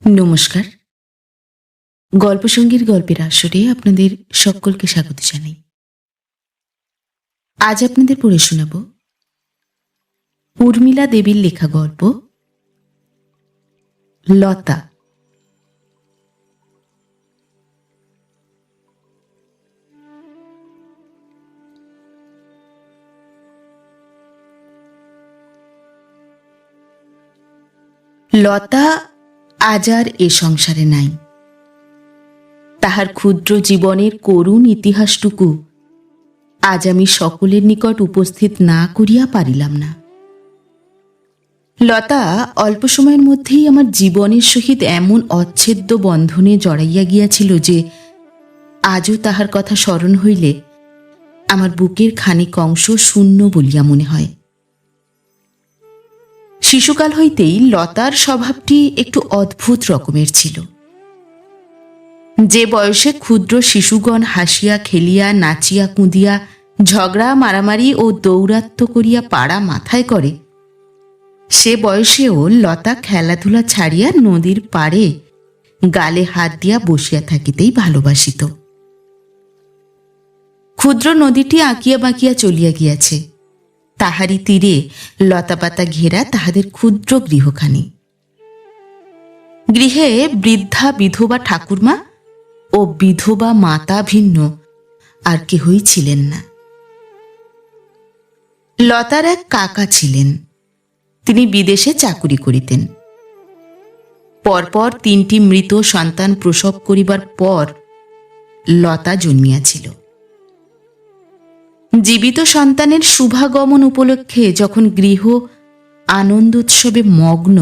নমস্কার। গল্পসঙ্গীর গল্পের আসরে আপনাদের সকলকে স্বাগত জানাই। আজ আপনাদের পড়ে শোনাব উর্মিলা দেবীর লেখা গল্প লতা। লতা আজ আর এ সংসারে নাই। তাহার ক্ষুদ্র জীবনের করুণ ইতিহাসটুকু আজ আমি সকলের নিকট উপস্থিত না করিয়া পারিলাম না। লতা অল্প সময়ের মধ্যেই আমার জীবনের সহিত এমন অচ্ছেদ্য বন্ধনে জড়াইয়া গিয়াছিল যে আজও তাহার কথা স্মরণ হইলে আমার বুকের খানিক অংশ শূন্য বলিয়া মনে হয়। শিশুকাল হইতেই লতার স্বভাবটি একটু অদ্ভুত রকমের ছিল। যে বয়সে ক্ষুদ্র শিশুগণ হাসিয়া খেলিয়া নাচিয়া কুঁদিয়া ঝগড়া মারামারি ও দৌরাত্ম্য করিয়া পাড়া মাথায় করে, সে বয়সেও লতা খেলাধুলা ছাড়িয়া নদীর পাড়ে গালে হাত দিয়া বসিয়া থাকিতেই ভালোবাসিত। ক্ষুদ্র নদীটি আঁকিয়া বাঁকিয়া চলিয়া গিয়াছে, তাহারই তীরে লতাপাতা ঘেরা তাহাদের ক্ষুদ্র গৃহখানি। গৃহে বৃদ্ধা বিধবা ঠাকুরমা ও বিধবা মাতা ভিন্ন আর কেহই ছিলেন না। লতার এক কাকা ছিলেন, তিনি বিদেশে চাকুরি করিতেন। পরপর 3টি মৃত সন্তান প্রসব করিবার পর লতা জন্মিয়াছিল। জীবিত সন্তানের শুভাগমন উপলক্ষে যখন গৃহ আনন্দোৎসবে মগ্ন,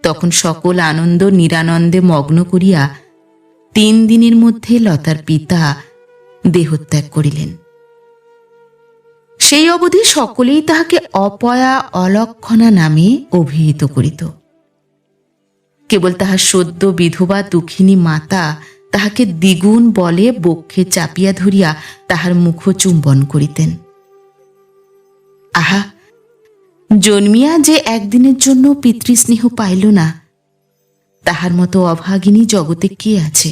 তখন সকল আনন্দ নিরানন্দে মগ্ন করিয়া 3 দিনের মধ্যে লতার পিতা দেহত্যাগ করিলেন। সেই অবধি সকলেই তাহাকে অপয়া অলক্ষণা নামে অভিহিত করিত। কেবল তাহার সদ্য বিধবা দুঃখিনী মাতা তাহাকে দ্বিগুণ বলে বক্ষে চাপিয়া ধরিয়া তাহার মুখ চুম্বন করিতেন। আহা, জন্মিয়া যে একদিনের জন্য পিতৃস্নেহ পাইল না, তাহার মতো অভাগিনী জগতে কে আছে?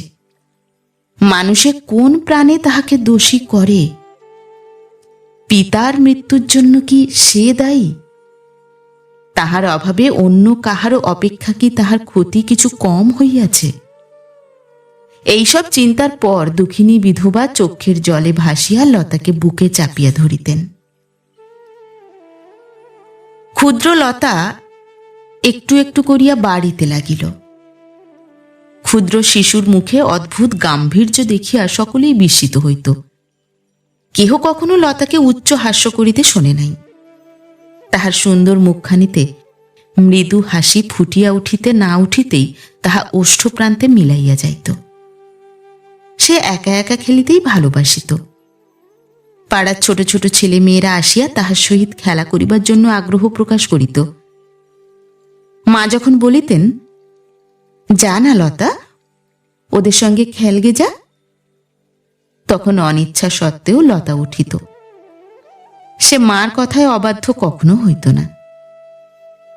মানুষে কোন প্রাণে তাহাকে দোষী করে? পিতার মৃত্যুর জন্য কি সে দায়ী? তাহার অভাবে অন্য কাহারও অপেক্ষা কি তাহার ক্ষতি কিছু কম হইয়াছে? এইসব চিন্তার পর দুঃখিনী বিধবা চক্ষের জলে ভাসিয়া লতাকে বুকে চাপিয়া ধরিতেন। ক্ষুদ্র লতা একটু একটু করিয়া বাড়িতে লাগিল। ক্ষুদ্র শিশুর মুখে অদ্ভুত গাম্ভীর্য দেখিয়া সকলেই বিস্মিত হইত। কেহ কখনো লতাকে উচ্চ হাস্য করিতে শোনে নাই। তাহার সুন্দর মুখখানিতে মৃদু হাসি ফুটিয়া উঠিতে না উঠিতেই তাহা ওষ্ঠপ্রান্তে মিলাইয়া যাইত। সে একা একা খেলিতেই ভালোবাসিত। পাড়ার ছোট ছোট ছেলে মেয়েরা আসিয়া তাহার সহিত খেলা করিবার জন্য আগ্রহ প্রকাশ করিত। মা যখন বলিতেন, যা না লতা, ওদের সঙ্গে খেলগে যা, তখন অনিচ্ছা সত্ত্বেও লতা উঠিত। সে মার কথায় অবাধ্য কখনো হইত না।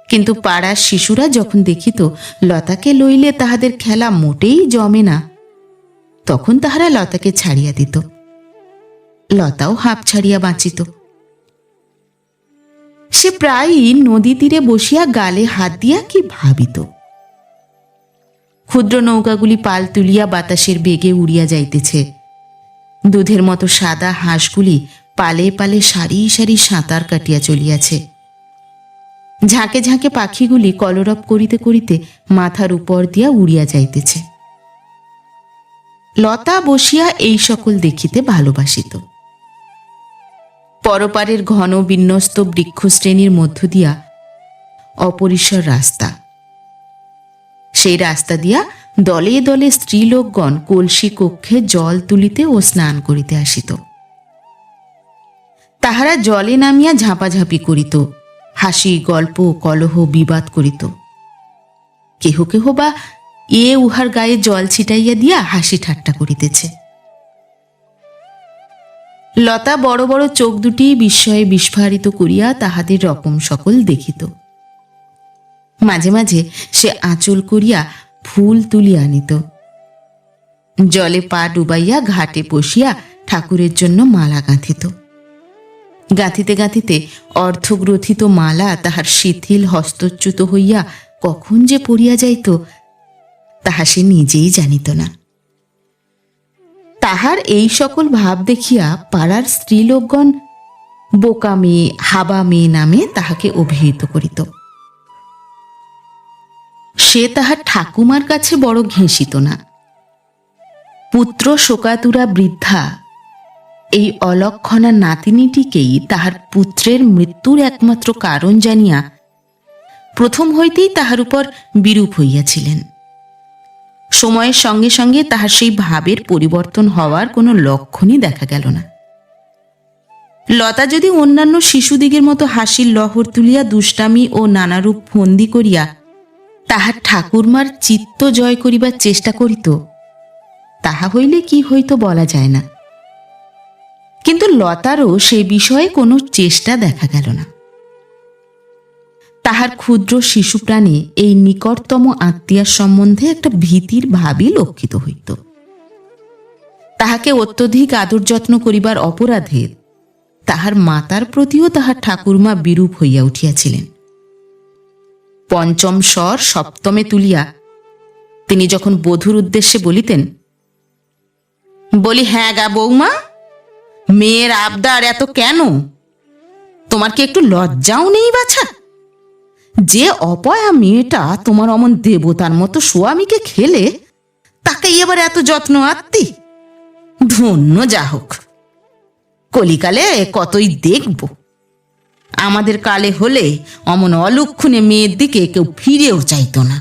কিন্তু পাড়ার শিশুরা যখন দেখিত লতাকে লইলে তাহাদের খেলা মোটেই জমে না, তখন তাহারা লতাকে ছাড়িয়া দিত। লতাও হাঁপ ছাড়িয়া বাঁচিত। সে প্রায়ই নদী তীরে বসিয়া গালে হাত দিয়া কি ভাবিত। ক্ষুদ্র নৌকাগুলি পাল তুলিয়া বাতাসের বেগে উড়িয়া যাইতেছে। দুধের মতো সাদা হাঁসগুলি পালে পালে সারি সারি সাঁতার কাটিয়া চলিয়াছে। ঝাঁকে ঝাঁকে পাখিগুলি কলরব করিতে করিতে মাথার উপর দিয়া উড়িয়া যাইতেছে। লতা বসিয়া এই সকল দেখিতে ভালোবাসিত। পরপারের ঘন বিন্যস্ত বৃক্ষশ্রেণীর মধ্য দিয়া অপরিসর রাস্তা। সেই রাস্তা দিয়া দলে দলে স্ত্রীলোকগণ কলসি কক্ষে জল তুলিতে ও স্নান করিতে আসিত। তাহারা জলে নামিয়া ঝাঁপাঝাঁপি করিত, হাসি গল্প কলহ বিবাদ করিত। কেহ কেহ বা উহার গায়ে জল ছিটাইয়া দিয়া হাসি ঠাট্টা করিতেছে। লতা বড় বড় চোখ দুটি বিস্ময়ে বিস্ফারিত করিয়া তাহাদের রকম সকল দেখিত। মাঝে মাঝে সে আঁচল করিয়া ফুল তুলিয়া আনিত। জলে পা ডুবাইয়া ঘাটে বসিয়া ঠাকুরের জন্য মালা গাঁথিত। গাঁথিতে গাঁথিতে অর্ধগ্রথিত মালা তাহার শিথিল হস্তচ্যুত হইয়া কখন যে পড়িয়া যাইত তাহা সে নিজেই জানিত না। তাহার এই সকল ভাব দেখিয়া পাড়ার স্ত্রীলোকগণ বোকা মেয়ে, হাবা মেয়ে নামে তাহাকে অভিহিত করিত। সে তাহার ঠাকুমার কাছে বড় ঘেঁষিত না। পুত্র শোকাতুরা বৃদ্ধা এই অলক্ষণা নাতিনীটিকেই তাহার পুত্রের মৃত্যুর একমাত্র কারণ জানিয়া প্রথম হইতেই তাহার উপর বিরূপ হইয়াছিলেন। সময়ের সঙ্গে সঙ্গে তাহার সেই ভাবের পরিবর্তন হওয়ার কোনো লক্ষণই দেখা গেল না। লতা যদি অন্যান্য শিশুদিগের মতো হাসির লহর তুলিয়া দুষ্টামি ও নানারূপ ফন্দি করিয়া তাহার ঠাকুরমার চিত্ত জয় করিবার চেষ্টা করিত, তাহা হইলে কি হইত বলা যায় না। কিন্তু লতারও সে বিষয়ে কোনো চেষ্টা দেখা গেল না। তাহার ক্ষুদ্র শিশু প্রাণে এই নিকটতম আত্মীয়ার সম্বন্ধে একটা ভীতির ভাবই লক্ষিত হইত। তাহাকে অত্যধিক আদর যত্ন করিবার অপরাধে তাহার মাতার প্রতিও তাহার ঠাকুরমা বিরূপ হইয়া উঠিয়াছিলেন। পঞ্চম স্বর সপ্তমে তুলিয়া তিনি যখন বধূর উদ্দেশ্যে বলিতেন, বলি, হ্যাঁ গা বৌমা, মেয়ের আবদার এত কেন? তোমার কি একটু লজ্জাও নেই বাছা? যে অপয়া মেয়েটা তোমার অমন দেবতার মতো স্বামীকে খেলে তাকে এবার এত যত্ন আত্মি, ধন্য যা হোক। কলিকালে কতই দেখব। আমাদের কালে হলে অমন অলক্ষণে মেয়ের দিকে কেউ ফিরেও চাইত না।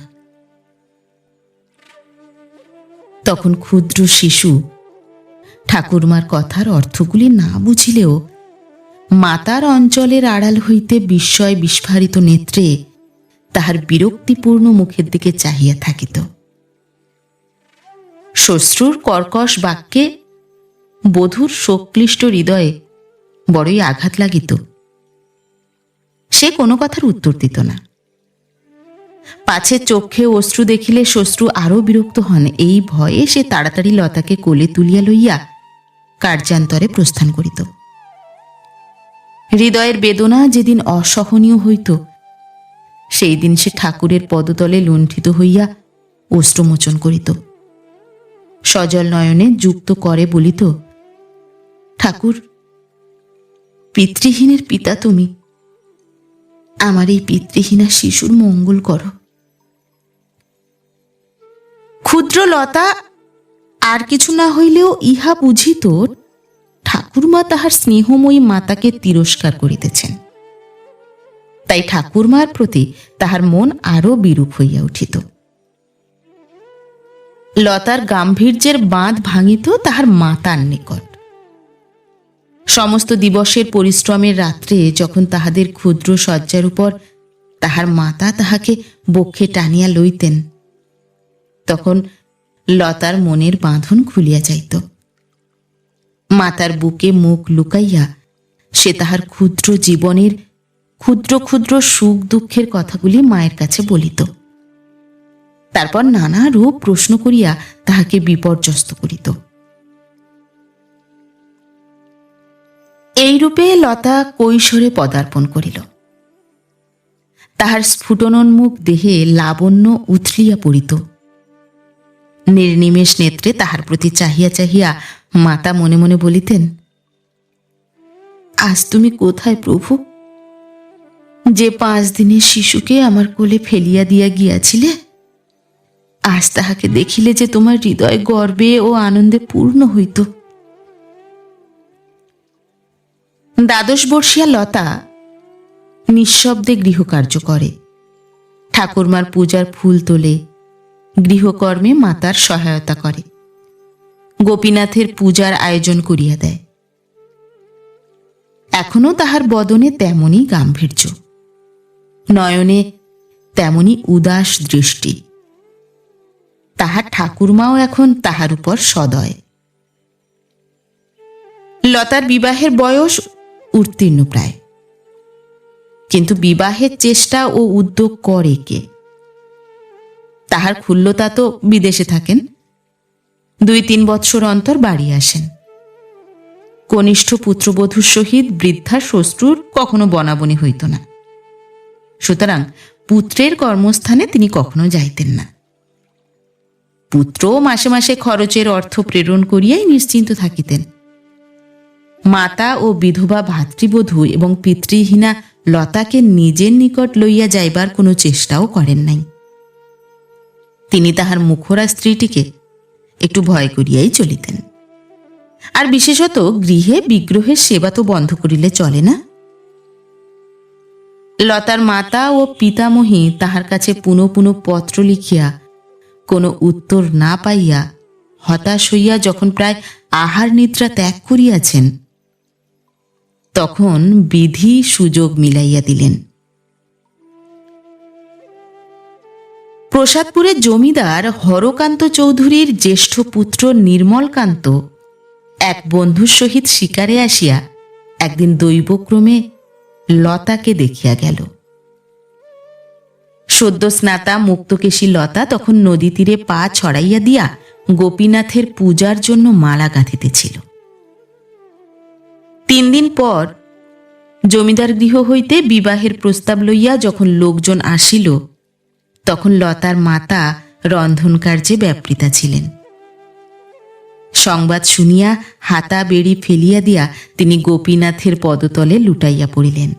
তখন ক্ষুদ্র শিশু ঠাকুরমার কথার অর্থগুলি না বুঝিলেও মাতার অঞ্চলের আড়াল হইতে বিস্ময় বিস্ফারিত নেত্রে তাহার বিরক্তিপূর্ণ মুখের দিকে চাহিয়া থাকিত। শ্বশ্রুর কর্কশ বাক্যে বধূর শোকক্লিষ্ট হৃদয়ে বড়ই আঘাত লাগিত। সে কোনো কথার উত্তর দিত না। পাছে চক্ষে অশ্রু দেখিলে শ্বশ্রু আরো বিরক্ত হন, এই ভয়ে সে তাড়াতাড়ি লতাকে কোলে তুলিয়া লইয়া কার্যান্তরে প্রস্থান করিত। হৃদয়ের বেদনা যেদিন অসহনীয় হইত সেই দিন সে ঠাকুরের পদতলে লুণ্ঠিত হইয়া অশ্রুমোচন করিত। সজল নয়নে যুক্ত করে বলিত, ঠাকুর, পিতৃহীনের পিতা তুমি, আমার এই পিতৃহীনা শিশুর মঙ্গল করো। ক্ষুদ্র লতা আর কিছু না হইলেও ইহা বুঝিত ঠাকুরমা তাহার স্নেহময়ী মাতাকে তিরস্কার করিতেছেন। তাই ঠাকুরমার প্রতি তাহার মন আরো বিরূপ হইয়া উঠিত। লতার গাম্ভীর্যের বাঁধ ভাঙিত তাহার মাতার নিকট। সমস্ত দিবসের পরিশ্রমের রাত্রে যখন তাহাদের ক্ষুদ্র শয্যার উপর তাহার মাতা তাহাকে বক্ষে টানিয়া লইতেন, তখন লতার মনের বাঁধন খুলিয়া যাইত। মাতার বুকে মুখ লুকাইয়া সে তাহার ক্ষুদ্র জীবনের ক্ষুদ্র ক্ষুদ্র সুখ দুঃখের কথাগুলি মায়ের কাছে বলিত। তারপর নানা রূপ প্রশ্ন করিয়া তাহাকে বিপর্যস্ত করিত। এইরূপে লতা কৈশোরে পদার্পণ করিল। তাহার স্ফুটনোন্মুখ দেহে লাবণ্য উথলিয়া পড়িত। নির্নিমেষ নেত্রে তাহার প্রতি চাহিয়া চাহিয়া মাতা মনে মনে বলিতেন, আজ তুমি কোথায় প্রভু? যে 5 দিনের শিশুকে আমার কোলে ফেলিয়া দিয়া গিয়াছিলে, আজ তাহাকে দেখিলে যে তোমার হৃদয় গর্বে ও আনন্দে পূর্ণ হইত। 12 বর্ষীয়া লতা নিঃশব্দে গৃহকার্য করে, ঠাকুরমার পূজার ফুল তোলে, গৃহকর্মে মাতার সহায়তা করে, গোপীনাথের পূজার আয়োজন করিয়া দেয়। এখনো তাহার বদনে তেমনই গাম্ভীর্য, নয়নে তেমনি উদাস দৃষ্টি। তাহার ঠাকুরমাও এখন তাহার উপর সদয়। লতার বিবাহের বয়স উত্তীর্ণ প্রায়, কিন্তু বিবাহের চেষ্টা ও উদ্যোগ করে কে? তাহার খুল্লতা তো বিদেশে থাকেন, 2-3 বৎসর অন্তর বাড়ি আসেন। কনিষ্ঠ পুত্রবধূর সহিত বৃদ্ধা শ্বশ্রুর কখনো বনাবনি হইত না, সুতরাং পুত্রের কর্মস্থানে তিনি কখনো যাইতেন না। পুত্র মাসে মাসে খরচের অর্থ প্রেরণ করিয়াই নিশ্চিন্ত থাকিতেন। মাতা ও বিধবা ভাতৃবধূ এবং পিতৃহীনা লতাকে নিজের নিকট লইয়া যাইবার কোনো চেষ্টাও করেন নাই। তিনি তাহার মুখরা স্ত্রীটিকে একটু ভয় করিয়াই চলিতেন। আর বিশেষত গৃহে বিগ্রহের সেবা তো বন্ধ করিলে চলে না। লতার মাতা ও পিতামহী তাহার কাছে পুনঃ পুনঃ পত্র লিখিয়া কোনো উত্তর না পাইয়া হতাশ হইয়া যখন প্রায় আহার নিদ্রা ত্যাগ করিয়াছেন, তখন বিধি সুযোগ মিলাইয়া দিলেন। প্রসাদপুরের জমিদার হরকান্ত চৌধুরীর জ্যেষ্ঠ পুত্র নির্মলকান্ত এক বন্ধুর সহিত শিকারে আসিয়া একদিন দৈবক্রমে লতাকে দেখিয়া গেল। সদ্য স্নাতা মুক্তকেশী লতা তখন নদী তীরে পা ছড়াইয়া দিয়া গোপীনাথের পূজার জন্য মালা গাঁথিতেছিল। 3 দিন পর জমিদার গৃহ হইতে বিবাহের প্রস্তাব লইয়া যখন লোকজন আসিল, তখন লতার মাতা রন্ধন কার্যে ব্যাপৃতা ছিলেন। সংবাদ শুনিয়া হাতা বেড়ি ফেলিয়া দিয়া তিনি গোপীনাথের পদতলে লুটাইয়া পড়িলেন।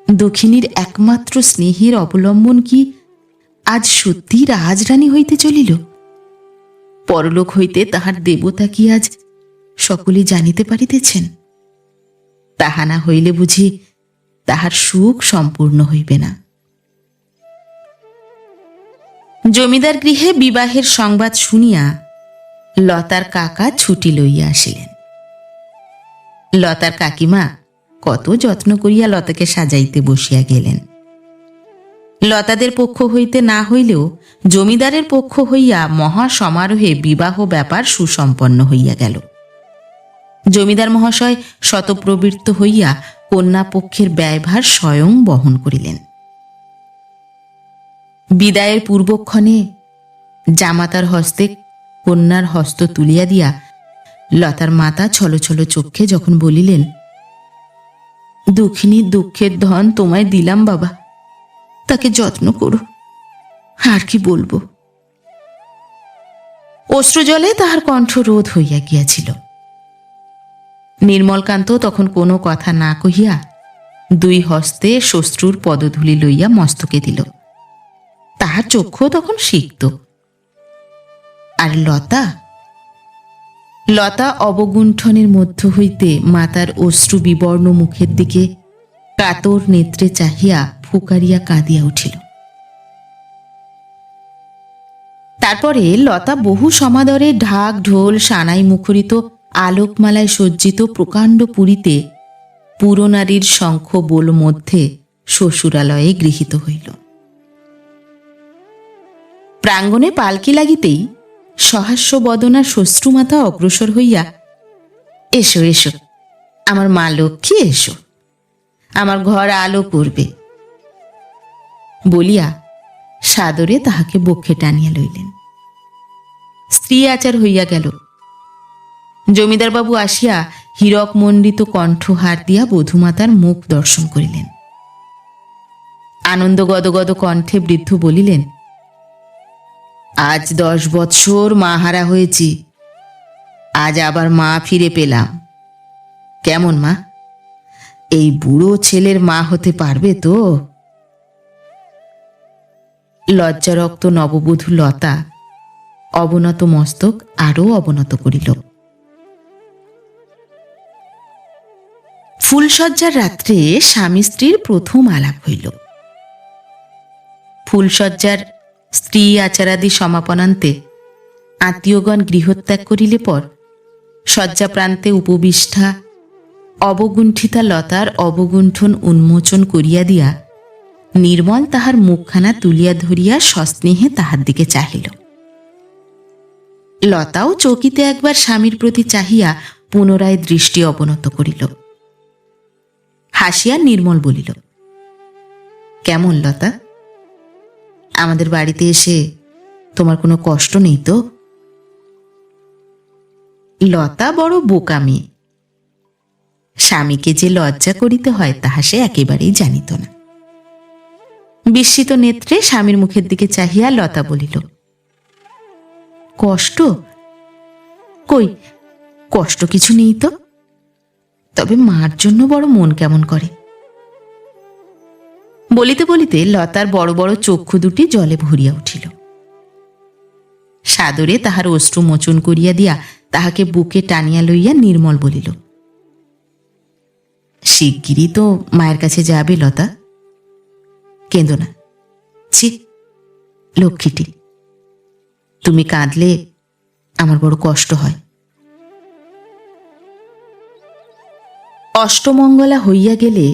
দক্ষিণীর একমাত্র স্নেহের অবলম্বন কি আজ সত্যি রাজরানী হইতে চলিল? পরলোক হইতে তাহার দেবতা কি আজ সকলেই জানিতে পারিতেছেন? তাহা না হইলে বুঝি তাহার সুখ সম্পূর্ণ হইবে না। জমিদার গৃহে বিবাহের সংবাদ শুনিয়া লতার কাকা ছুটি লইয়া আসিলেন। লতার কাকিমা কত যত্ন করিয়া লতাকে সাজাইতে বসিয়া গেলেন। লতাদের পক্ষ হইতে না হইলেও জমিদারের পক্ষ হইয়া মহা সমারোহে বিবাহ ব্যাপার সুসম্পন্ন হইয়া গেল। জমিদার মহাশয় শতপ্রবৃত্ত হইয়া কন্যা পক্ষের ব্যয়ভার স্বয়ং বহন করিলেন। বিদায়ের পূর্বক্ষণে জামাতার হস্তে কন্যার হস্ত তুলিয়া দিয়া লতার মাতা ছলছল চক্ষে যখন বলিলেন, দুঃখিনীর দুঃখের ধন তোমায় দিলাম বাবা, তাকে যত্ন করো, আর কি বলবো। অশ্রুজলে তাহার কণ্ঠ রোধ হইয়া গিয়াছিল। নির্মলকান্ত তখন কোনো কথা না কহিয়া 2 হস্তে শ্বশ্রুর পদধূলি লইয়া মস্তকে দিল। তাহার চক্ষু তখন সিক্ত। আর লতা অবগুণ্ঠনের মধ্য হইতে মাতার অশ্রু বিবর্ণ মুখের দিকে কাতর নেত্রে চাহিয়া ফুকারিয়া কাঁদিয়া উঠিল। তারপরে লতা বহু সমাদরে ঢাক ঢোল সানাই মুখরিত আলোকমালায় সজ্জিত প্রকাণ্ড পুরীতে পুরনারীর শঙ্খ বোল মধ্যে শ্বশুরালয়ে গৃহীত হইল। প্রাঙ্গণে পালকি লাগিতেই সহাস্য বদনা শ্বশ্রুমাতা অগ্রসর হইয়া, এসো এসো আমার মা লক্ষ্মী, এসো, আমার ঘর আলো করবে বলিয়া সাদরে তাহাকে বক্ষে টানিয়া লইলেন। স্ত্রী আচার হইয়া গেল। জমিদারবাবু আসিয়া হীরক মণ্ডিত কণ্ঠহার দিয়া বধূমাতার মুখ দর্শন করিলেন। আনন্দ গদগদ কণ্ঠে বৃদ্ধ বলিলেন, আজ 10 বৎসর মা হারা হয়েছি, আজ আবার মা ফিরে পেলাম। কেমন মা, এই বুড়ো ছেলের মা হতে পারবে তো? লজ্জারক্ত নববধূ লতা অবনত মস্তক আরো অবনত করিল। ফুলশয্যার রাত্রে স্বামী স্ত্রীর প্রথম আলাপ হইল। ফুলশয্যার স্ত্রী আচারাদি সমাপনান্তে আত্মীয়গণ গৃহত্যাগ করিলে পর শয্যা প্রান্তে উপবিষ্টা অবগুণ্ঠিতা লতার অবগুণ্ঠন উন্মোচন করিয়া দিয়া নির্মল তাহার মুখখানা তুলিয়া ধরিয়া সস্নেহে তাহার দিকে চাহিল। লতাও চকিতে একবার স্বামীর প্রতি চাহিয়া পুনরায় দৃষ্টি অবনত করিল। হাসিয়া নির্মল বলিল, কেমন লতা, আমাদের বাড়িতে এসে তোমার কোনো কষ্ট নেই তো? লতা বড় বোকা মেয়ে। স্বামীকে যে লজ্জা করিতে হয় তাহা সে একেবারেই জানিত না। বিস্মিত নেত্রে স্বামীর মুখের দিকে চাহিয়া লতা বলিল, কষ্ট? কই, কষ্ট কিছু নেই তো। তবে মার জন্য বড় মন কেমন করে। বলিতে বলিতে লতার বড় বড় চক্ষু দুটি জলে ভরিয়া উঠিল। সাদরে তাহার অশ্রু মোচন করিয়া দিয়া তাহাকে বুকে টানিয়া লইয়া নির্মল বলিল, শিগগিরই তো মায়ের কাছে যাবে লতা, কেঁদো না। ছি, লক্ষ্মীটি, তুমি কাঁদলে আমার বড় কষ্ট হয়। অষ্টমঙ্গলা হইয়া গেলে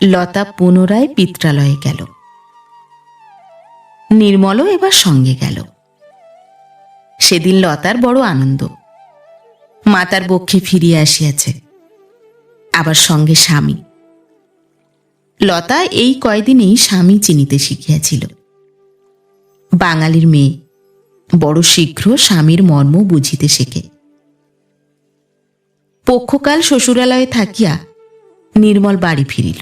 লতা পুনরায় পিত্রালয়ে গেল। নির্মলও এবার সঙ্গে গেল। সেদিন লতার বড় আনন্দ। মাতার বক্ষে ফিরিয়া আসিয়াছে, আবার সঙ্গে স্বামী। লতা এই কয়দিনেই স্বামী চিনিতে শিখিয়াছিল। বাঙালির মেয়ে বড় শীঘ্র স্বামীর মর্ম বুঝিতে শেখে। পক্ষকাল শ্বশুরালয়ে থাকিয়া নির্মল বাড়ি ফিরিল।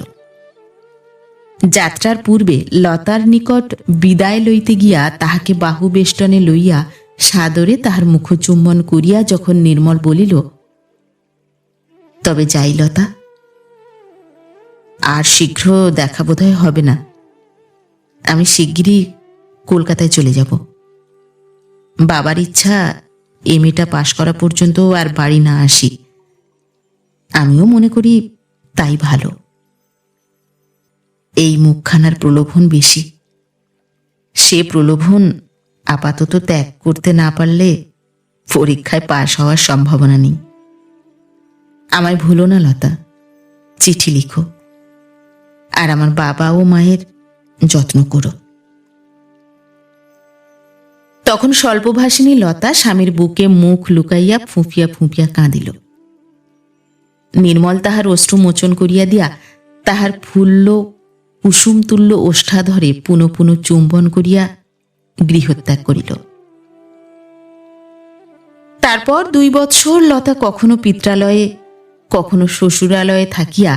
যাত্রার পূর্বে লতার নিকট বিদায় লইতে গিয়া তাহাকে বাহু বেষ্টনে লইয়া সাদরে তাহার মুখ চুম্বন করিয়া যখন নির্মল বলিল, তবে যাই লতা, আর শীঘ্র দেখা বোধহয় হবে না। আমি শিগগিরই কলকাতায় চলে যাব। বাবার ইচ্ছা এমএটা পাশ করা পর্যন্ত আর বাড়ি না আসি। আমিও মনে করি তাই ভালো। এই মুখখানার প্রলোভন বেশি। সে প্রলোভন আপাতত ত্যাগ করতে না পারলে পরীক্ষায় পাশ হওয়ার সম্ভাবনা নেই। আমায় ভুলো না লতা, চিঠি লিখো, আর আমার বাবা ও মায়ের যত্ন করো। তখন স্বল্পভাষিণী লতা স্বামীর বুকে মুখ লুকাইয়া ফুঁপিয়া ফুঁপিয়া কাঁদিল। নির্মল তাহার অশ্রু মোচন করিয়া দিয়া তাহার ফুল্ল কুসুমতুল্য ওষ্ঠাধরে পুনঃ পুনঃ চুম্বন করিয়া গৃহত্যাগ করিল। তারপর 2 বৎসর লতা কখনো পিত্রালয়ে কখনো শ্বশুরালয়ে থাকিয়া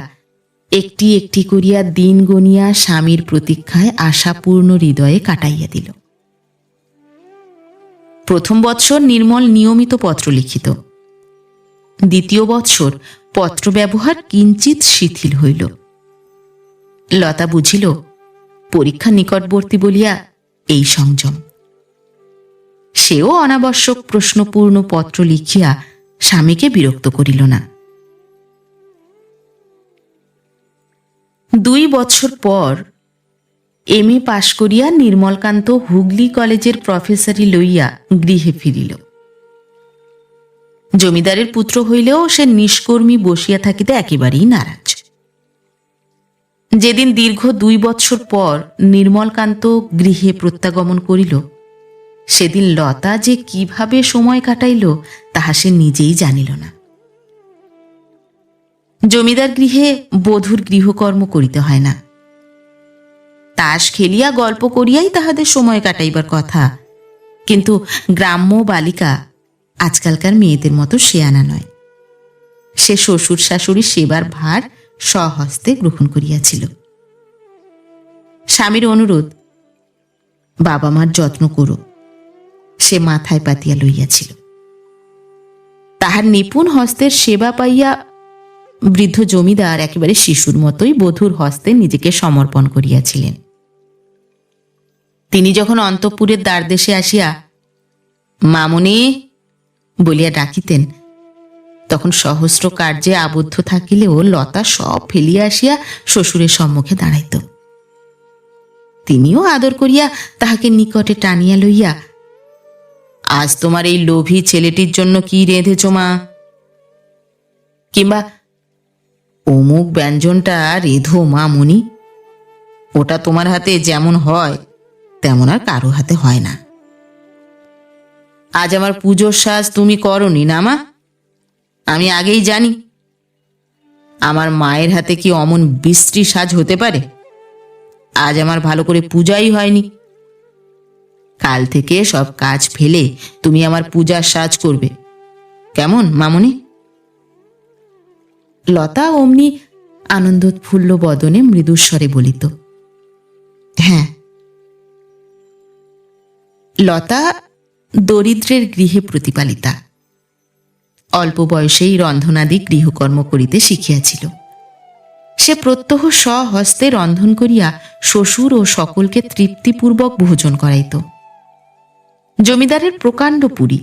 একটি একটি করিয়া দিন গনিয়া স্বামীর প্রতীক্ষায় আশাপূর্ণ হৃদয়ে কাটাইয়া দিল। প্রথম বৎসর নির্মল নিয়মিত পত্র লিখিত। দ্বিতীয় বৎসর পত্র ব্যবহার কিঞ্চিত শিথিল হইল। লতা বুঝিল পরীক্ষা নিকটবর্তী বলিয়া এই সংযম। সেও অনাবশ্যক প্রশ্নপূর্ণ পত্র লিখিয়া স্বামীকে বিরক্ত করিল না। 2 বৎসর পর এমএ পাশ করিয়া নির্মলকান্ত হুগলি কলেজের প্রফেসরি লইয়া গৃহে ফিরিল। জমিদারের পুত্র হইলেও সে নিষ্কর্মী বসিয়া থাকিতে একেবারেই নারাজ। যেদিন দীর্ঘ 2 বৎসর পর নির্মলকান্ত গৃহে প্রত্যাগমন করিল, সেদিন লতা যে কিভাবে সময় কাটাইল তাহা সে নিজেই জানিল না। জমিদার গৃহে বধূর গৃহকর্ম করিতে হয় না। তাস খেলিয়া গল্প করিয়াই তাহাদের সময় কাটাইবার কথা, কিন্তু গ্রাম্য বালিকা আজকালকার মেয়েদের মতো শেয়ানা নয়। সে শ্বশুর শাশুড়ির সেবার ভার স্বহস্তে গ্রহণ করিয়াছিল। স্বামীর অনুরোধ, বাবা মার যত্ন করো, সে মাথায় পাতিয়া লইয়াছিল। তাহার নিপুণ হস্তের সেবা পাইয়া বৃদ্ধ জমিদার একেবারে শিশুর মতোই বধূর হস্তে নিজেকে সমর্পণ করিয়াছিলেন। তিনি যখন অন্তঃপুরের দ্বারদেশে আসিয়া মামনি বলিয়া ডাকিতেন, তখন সহস্র কার্যে আবদ্ধ থাকিলেও লতা সব ফেলিয়া আসিয়া শ্বশুরের সম্মুখে দাঁড়াইত। তিনিও আদর করিয়া তাহাকে নিকটে টানিয়া লইয়া, আজ তোমার এই লোভী ছেলেটির জন্য কি রেঁধেছ মা? কিংবা অমুক ব্যঞ্জনটা রেঁধো মা মনি, ওটা তোমার হাতে যেমন হয় তেমন আর কারো হাতে হয় না। আজ আমার পুজোর সাজ তুমি করনি না মা? আমি আগেই জানি। আমার মায়ের হাতে কি অমন বিশ্রী সাজ হতে পারে? আজ আমার ভালো করে পূজাই হয়নি, কাল থেকে সব কাজ ফেলে তুমি আমার পূজার সাজ করবে, কেমন মামুনি? লতা অমনি আনন্দোৎফুল্ল বদনে মৃদুস্বরে বলিত, হ্যাঁ। লতা দরিদ্রের গৃহে প্রতিপালিতা। অল্প বয়সেই রন্ধনাদি গৃহকর্ম করিতে শিখিয়াছিল। সে প্রত্যহ স্বহস্তে রন্ধন করিয়া শ্বশুর ও সকলকে তৃপ্তিপূর্বক ভোজন করাইত। জমিদারের প্রকাণ্ড পুরী,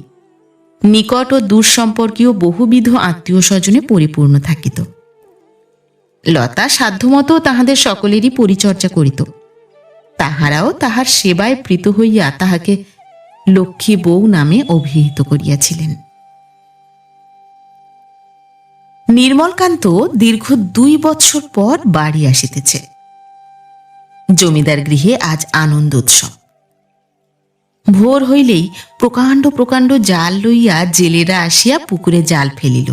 নিকট ও দূর সম্পর্কীয় বহুবিধ আত্মীয় স্বজনে পরিপূর্ণ থাকিত। লতা সাধ্যমতো তাহাদের সকলেরই পরিচর্যা করিত। তাহারাও তাহার সেবায় প্রীত হইয়া তাহাকে লক্ষ্মী বউ নামে অভিহিত করিয়াছিলেন। নির্মলকান্ত দীর্ঘ 2 বৎসর পর বাড়ি আসিতেছে। জমিদার গৃহে আজ আনন্দ উৎসব। ভোর হইলেই প্রকাণ্ড প্রকাণ্ড জাল লইয়া জেলেরা আসিয়া পুকুরে জাল ফেলিল।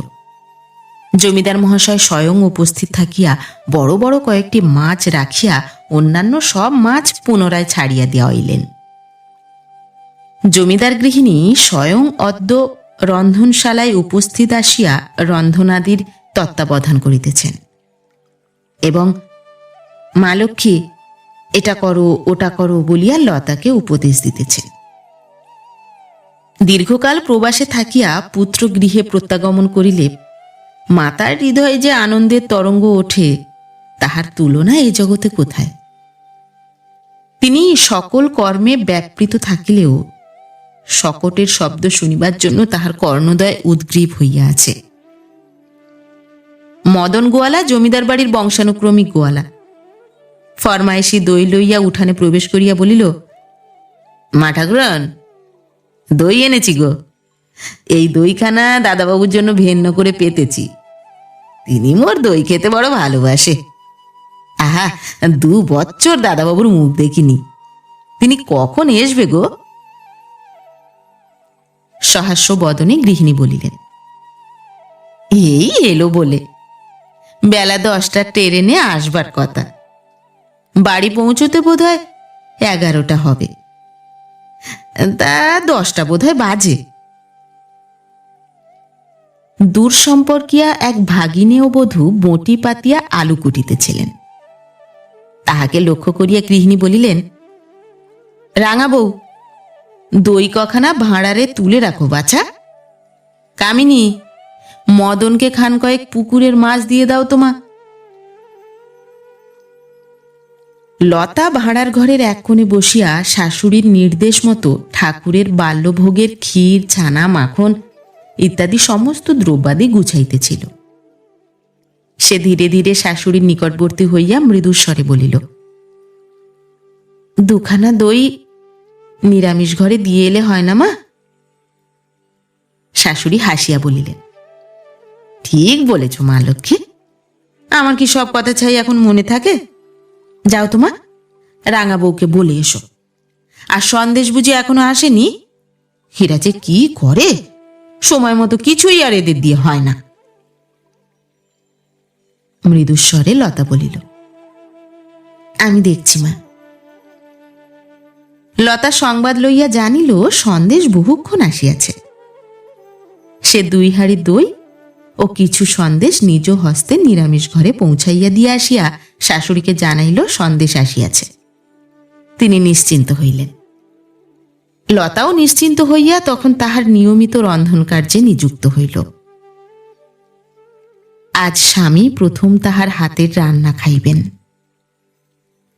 জমিদার মহাশয় স্বয়ং উপস্থিত থাকিয়া বড় বড় কয়েকটি মাছ রাখিয়া অন্যান্য সব মাছ পুনরায় ছাড়িয়া দিয়া হইলেন। জমিদার গৃহিণী স্বয়ং অদ্য রন্ধনশালায় উপস্থিত আসিয়া রন্ধনাদির তত্ত্বাবধান করিতেছেন এবং মা লক্ষ্মী এটা করো ওটা করো বলিয়া লতাকে উপদেশ দিতেছেন। দীর্ঘকাল প্রবাসে থাকিয়া পুত্র গৃহে প্রত্যাগমন করিলে মাতার হৃদয়ে যে আনন্দের তরঙ্গ ওঠে তাহার তুলনা এই জগতে কোথায়। তিনি সকল কর্মে ব্যাপৃত থাকিলেও শকটের শব্দ শুনিবার জন্য তাহার কর্ণদয় উদ্গ্রীব হইয়া আছে। মদন গোয়ালা জমিদার বাড়ির বংশানুক্রমিক গোয়ালা। ফরমায়েশি দই লইয়া উঠানে প্রবেশ করিয়া বলিল, মা ঠাকুরন, দই এনেছি গো। এই দইখানা দাদাবাবুর জন্য ভিন্ন করে পেতেছি। তিনি মোর দই খেতে বড় ভালোবাসে। আহা, 2 বৎসর দাদাবাবুর মুখ দেখিনি। তিনি কখন আসবে গো? সহাস্য বদনে গৃহিণী বলিলেন, এই এলো বলে। বেলা 10টার ট্রেনে আসবার কথা। বাড়ি পৌঁছতে বোধহয় 11টা হবে। তা 10টা বোধহয় বাজে। দূর সম্পর্কিয়া এক ভাগিনেয় বধূ বঁটি পাতিয়া আলু কুটিতেছিলেন। তাহাকে লক্ষ্য করিয়া গৃহিণী বলিলেন, রাঙা বউ, দই কখানা ভাঁড়ারে তুলে রাখো বাছা। কামিনী, মদনকে খান কয়েক পুকুরের মাছ দিয়ে দাও তোমা। লতা ভাঁড়ার ঘরের এক কোণে বসিয়া শাশুড়ির নির্দেশ মতো ঠাকুরের বাল্যভোগের ক্ষীর, ছানা, মাখন ইত্যাদি সমস্ত দ্রব্যাদি গুছাইতেছিল। সে ধীরে ধীরে শাশুড়ির নিকটবর্তী হইয়া মৃদুস্বরে বলিল, 2খানা দই নিরামিষ ঘরে দিয়ে এলে হয় না মা? শাশুড়ি হাসিয়া বলিলেন, ঠিক বলেছ মা লক্ষ্মী। আমার কি সব কথা চাই এখন মনে থাকে? যাও তোমা, রাঙা বউকে বলে এসো। আর সন্দেশ বুঝি এখনো আসেনি? এরা যে কি করে, সময় মতো কিছুই আর এদের দিয়ে হয় না। মৃদুস্বরে লতা বলিল, আমি দেখছি মা। লতা সংবাদ লইয়া জানিল সন্দেশ বহুক্ষণ আসিয়াছে। সে 2 হাঁড়ি দই ও কিছু সন্দেশ নিজ হস্তে নিরামিষ ঘরে পৌঁছাইয়া দিয়া আসিয়া শাশুড়িকে জানাইল সন্দেশ আসিয়াছে। তিনি নিশ্চিন্ত হইলেন। লতাও নিশ্চিন্ত হইয়া তখন তাহার নিয়মিত রন্ধন কার্যে নিযুক্ত হইল। আজ স্বামী প্রথম তাহার হাতের রান্না খাইবেন।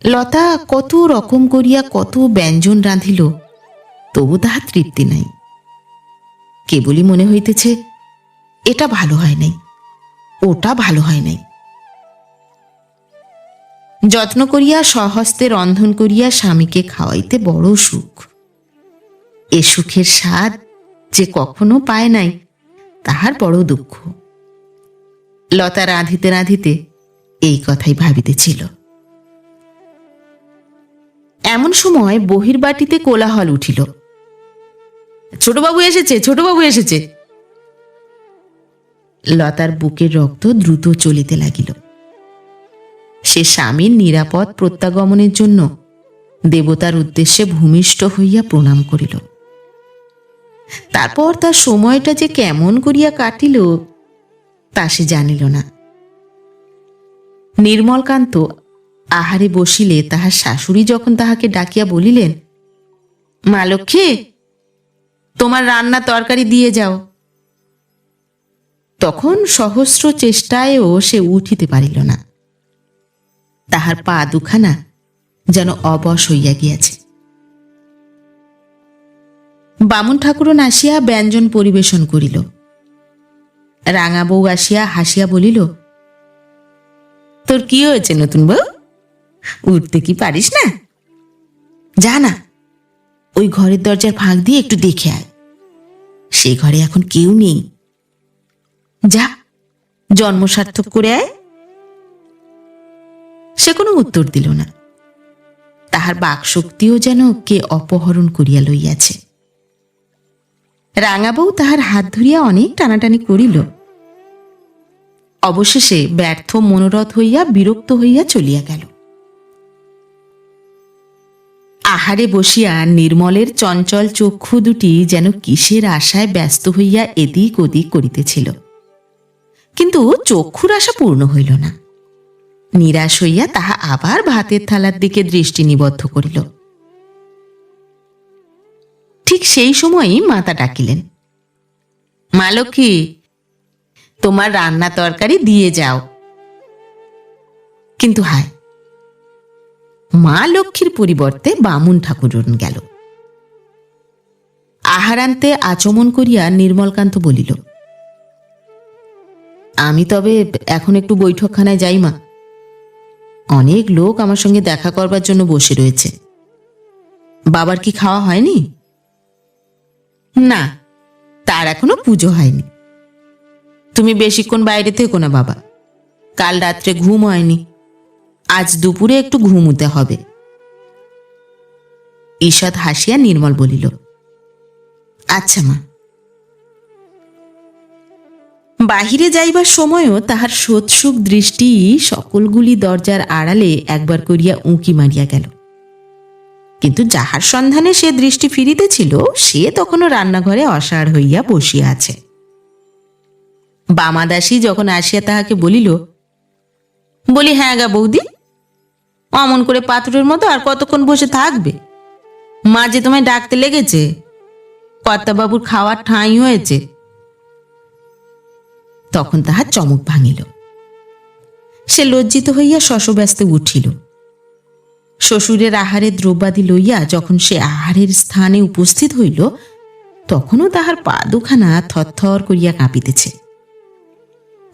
লতা কত রকম করিয়া কত ব্যঞ্জন রাঁধিল, তবু তাহার তৃপ্তি নাই। কেবলই মনে হইতেছে এটা ভালো হয় নাই, ওটা ভালো হয় নাই। যত্ন করিয়া স্বহস্তে রন্ধন করিয়া স্বামীকে খাওয়াইতে বড় সুখ। এ সুখের স্বাদ যে কখনো পায় নাই, তাহার বড় দুঃখ। লতা রাঁধিতে রাঁধিতে এই কথাই ভাবিতেছিল। এমন সময় বহির্বাটিতে কোলাহল উঠিল, ছোটবাবু এসেছে, ছোটবাবু এসেছে। লতার বুকের রক্ত দ্রুত চলিতে লাগিল। সে স্বামীর নিরাপদ প্রত্যাগমনের জন্য দেবতার উদ্দেশ্যে ভূমিষ্ঠ হইয়া প্রণাম করিল। তারপর তার সময়টা যে কেমন করিয়া কাটিল তা সে জানিল না। নির্মলকান্ত আহারে বসিলে তাহার শাশুড়ি যখন তাহাকে ডাকিয়া বলিলেন, মা লক্ষ্মী, তোমার রান্না তরকারি দিয়ে যাও, তখন সহস্র চেষ্টায়ও সে উঠিতে পারিল না। তাহার পা দুখানা যেন অবশ হইয়া গিয়াছে। বামুন ঠাকুরন আসিয়া ব্যঞ্জন পরিবেশন করিল। রাঙা বউ আসিয়া হাসিয়া বলিল, তোর কি হয়েছে নতুন বউ? উঠতে কি পারিস না? যা না, ওই ঘরের দরজার ফাঁক দিয়ে একটু দেখে আয়, সে ঘরে এখন কেউ নেই। যা, জন্ম সার্থক করে আয়। সে কোনো উত্তর দিল না। তাহার বাকশক্তিও যেন কে অপহরণ করিয়া লইয়াছে। রাঙা বউ তাহার হাত ধরিয়া অনেক টানাটানি করিল। অবশেষে ব্যর্থ মনোরথ হইয়া বিরক্ত হইয়া চলিয়া গেল। আহারে বসিয়া নির্মলের চঞ্চল চক্ষু দুটি যেন কিসের আশায় ব্যস্ত হইয়া এদিক ওদিক করিতেছিল, কিন্তু চক্ষুর আশা পূর্ণ হইল না। নিরাশ হইয়া তাহা আবার ভাতের থালার দিকে দৃষ্টি নিবদ্ধ করিল। ঠিক সেই সময়ই মাতা ডাকিলেন, মা লক্ষ্মী, তোমার রান্না তরকারি দিয়ে যাও। কিন্তু হায়, মা লক্ষ্মীর পরিবর্তে বামুন ঠাকুরন গেল। আহারান্তে আচমন করিয়া নির্মলকান্ত বলিল, আমি তবে এখন একটু বৈঠকখানায় যাই মা, অনেক লোক আমার সঙ্গে দেখা করবার জন্য বসে রয়েছে। বাবার কি খাওয়া হয়নি? না, তার এখনো পুজো হয়নি। তুমি বেশিক্ষণ বাইরে থেকো না বাবা, কাল রাত্রে ঘুম হয়নি, আজ দুপুরে একটু ঘুমুতে হবে। ঈষৎ হাসিয়া নির্মল বলিল, আচ্ছা মা। বাহিরে যাইবার সময়ও তাহার সোৎসুক দৃষ্টি সকলগুলি দরজার আড়ালে একবার করিয়া উঁকি মারিয়া গেল, কিন্তু যাহার সন্ধানে সে দৃষ্টি ফিরিতেছিল সে তখনও রান্নাঘরে অসাড় হইয়া বসিয়া আছে। বামাদাসী যখন আসিয়া তাহাকে বলিল, বলি, হ্যাঁ গা বৌদি, অমন করে পাথরের মতো আর কতক্ষণ বসে থাকবে? মা যে তোমায় ডাকতে লেগেছে, কর্তাবাবুর খাওয়ার ঠাঁই হয়েছে। তখন তাহার চমক ভাঙিল। সে লজ্জিত হইয়া শশব্যস্তে উঠিল। শ্বশুরের আহারের দ্রব্যাদি লইয়া যখন সে আহারের স্থানে উপস্থিত হইল, তখনও তাহার পা দুখানা থরথর করিয়া কাঁপিতেছে।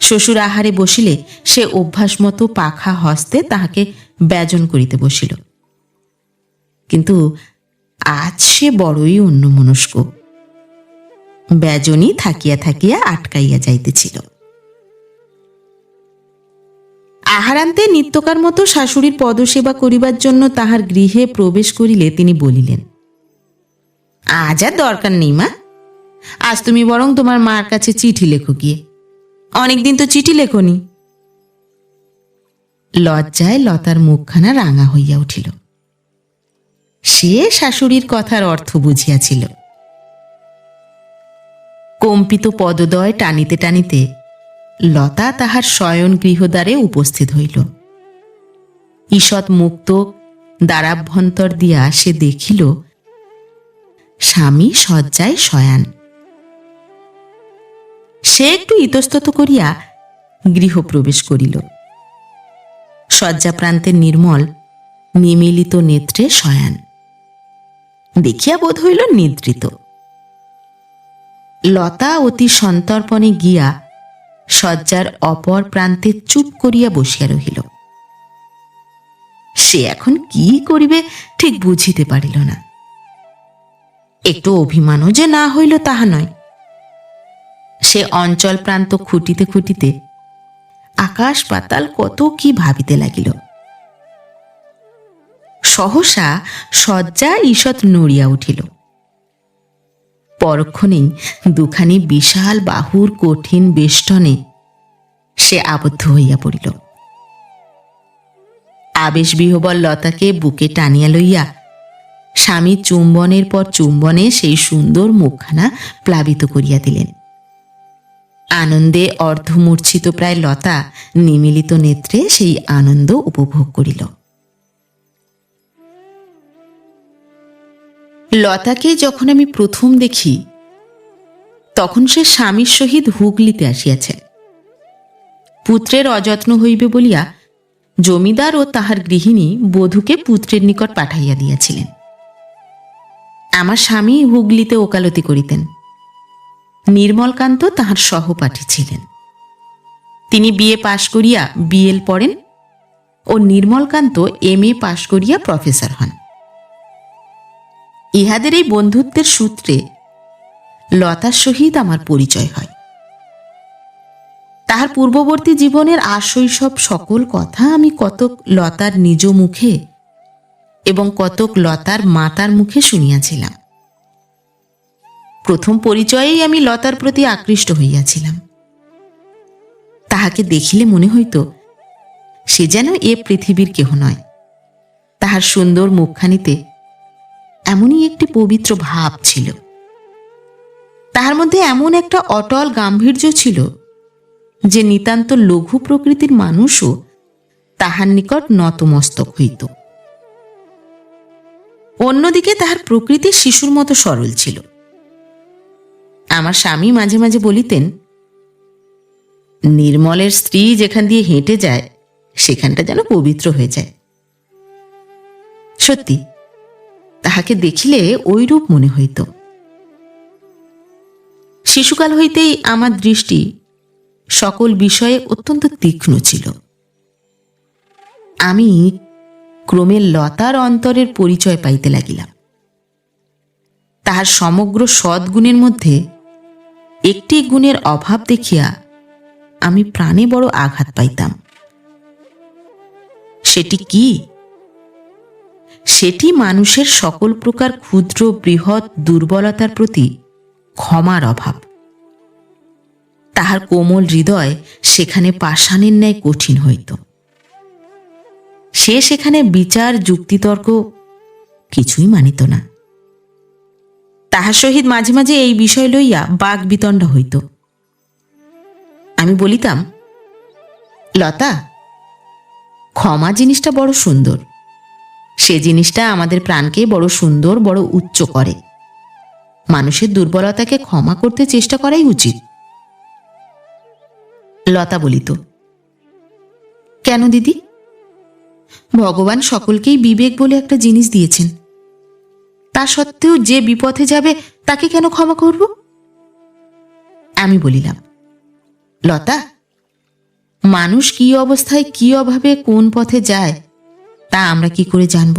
শ্বশুর আহারে বসিলে সে অভ্যাস মতো পাখা হস্তে তাহাকে ব্যজন করিতে বসিল, কিন্তু আজ সে বড়ই অন্যমনস্ক। ব্যজনই থাকিয়া থাকিয়া আটকাইয়া যাইতেছিল। আহারান্তে নিত্যকার মতো শাশুড়ির পদসেবা করিবার জন্য তাহার গৃহে প্রবেশ করিলে তিনি বলিলেন, আজ আর দরকার নেই মা, আজ তুমি বরং তোমার মার কাছে চিঠি লেখো গিয়ে, অনেকদিন তো চিঠি লেখনি। লজ্জায় লতার মুখখানা রাঙা হইয়া উঠিল। সে শাশুড়ির কথার অর্থ বুঝিয়াছিল। কম্পিত পদদ্বয় টানিতে টানিতে লতা তাহার শয়ন গৃহদ্বারে উপস্থিত হইল। ঈষৎ মুক্ত দ্বারাভ্যন্তর দিয়া সে দেখিল স্বামী শয্যায় শয়ান। সে একটু ইতস্তত করিয়া গৃহ প্রবেশ করিল। শয্যা প্রান্তে নির্মল নিমিলিত নেত্রে শয়ান, দেখিয়া বোধ হইল নিদ্রিত। লতা অতি সন্তর্পণে গিয়া শয্যার অপর প্রান্তে চুপ করিয়া বসিয়া রহিল। সে এখন কি করিবে ঠিক বুঝিতে পারিল না। একটু অভিমানও যে না হইল তাহা নয়। সে অঞ্চল প্রান্ত খুঁটিতে খুঁটিতে আকাশ পাতাল কত কি ভাবিতে লাগিল। সহসা শয্যা ঈষৎ নড়িয়া উঠিল। পরক্ষণেই দুখানি বিশাল বাহুর কঠিন বেষ্টনে সে আবদ্ধ হইয়া পড়িল। আবেশবিহ্বল লতাকে বুকে টানিয়া লইয়া স্বামী চুম্বনের পর চুম্বনে সেই সুন্দর মুখখানা প্লাবিত করিয়া দিলেন। আনন্দে অর্ধমূর্ছিত প্রায় লতা নিমিলিত নেত্রে সেই আনন্দ উপভোগ করিল। লতাকে যখন আমি প্রথম দেখি তখন সে স্বামীর সহিত হুগলিতে আসিয়াছে। পুত্রের অযত্ন হইবে বলিয়া জমিদার ও তাহার গৃহিণী বধূকে পুত্রের নিকট পাঠাইয়া দিয়াছিলেন। আমার স্বামী হুগলিতে ওকালতি করিতেন। নির্মলকান্ত তাহার সহপাঠী ছিলেন। তিনি বিএ পাশ করিয়া বিএল পড়েন ও নির্মলকান্ত এমএ পাশ করিয়া প্রফেসর হন। ইহাদের এই বন্ধুত্বের সূত্রে লতার সহিত আমার পরিচয় হয়। তাহার পূর্ববর্তী জীবনের আশৈশব সকল কথা আমি কতক লতার নিজ মুখে এবং কতক লতার মাতার মুখে শুনিয়াছিলাম। প্রথম পরিচয়েই আমি লতার প্রতি আকৃষ্ট হইয়াছিলাম। তাহাকে দেখিলে মনে হইত সে যেন এ পৃথিবীর কেহ নয়। তাহার সুন্দর মুখখানিতে এমনই একটি পবিত্র ভাব ছিল। তাহার মধ্যে এমন একটা অটল গাম্ভীর্য ছিল যে নিতান্ত লঘু প্রকৃতির মানুষও তাহার নিকট নতমস্তক হইত। অন্যদিকে তাহার প্রকৃতি শিশুর মতো সরল ছিল। আমার স্বামী মাঝে মাঝে বলিতেন, নির্মলের স্ত্রী যেখান দিয়ে হেঁটে যায় সেখানটা যেন পবিত্র হয়ে যায়। সত্যি তাহাকে দেখিলে ঐরূপ মনে হইত। শিশুকাল হইতেই আমার দৃষ্টি সকল বিষয়ে অত্যন্ত তীক্ষ্ণ ছিল। আমি ক্রমে লতার অন্তরের পরিচয় পাইতে লাগিলাম। তাহার সমগ্র সদ্গুণের মধ্যে একটি গুণের অভাব দেখিয়া আমি প্রাণে বড় আঘাত পাইতাম। সেটি কি? সেটি মানুষের সকল প্রকার ক্ষুদ্র বৃহৎ দুর্বলতার প্রতি ক্ষমার অভাব। তাহার কোমল হৃদয় সেখানে পাষাণের ন্যায় কঠিন হইত। সে সেখানে বিচার যুক্তিতর্ক কিছুই মানিত না। তাহার সহিত মাঝে মাঝে এই বিষয় লইয়া বাক বিতণ্ডা হইত। আমি বলিতাম, লতা, ক্ষমা জিনিসটা বড় সুন্দর। সে জিনিসটা আমাদের প্রাণকে বড় সুন্দর, বড় উচ্চ করে। মানুষের দুর্বলতাকে ক্ষমা করতে চেষ্টা করাই উচিত। লতা বলিত, কেন দিদি? ভগবান সকলকেই বিবেক বলে একটা জিনিস দিয়েছেন। তা সত্ত্বেও যে বিপথে যাবে তাকে কেন ক্ষমা করব? আমি বলিলাম, লতা, মানুষ কি অবস্থায় কি অভাবে কোন পথে যায় তা আমরা কি করে জানব?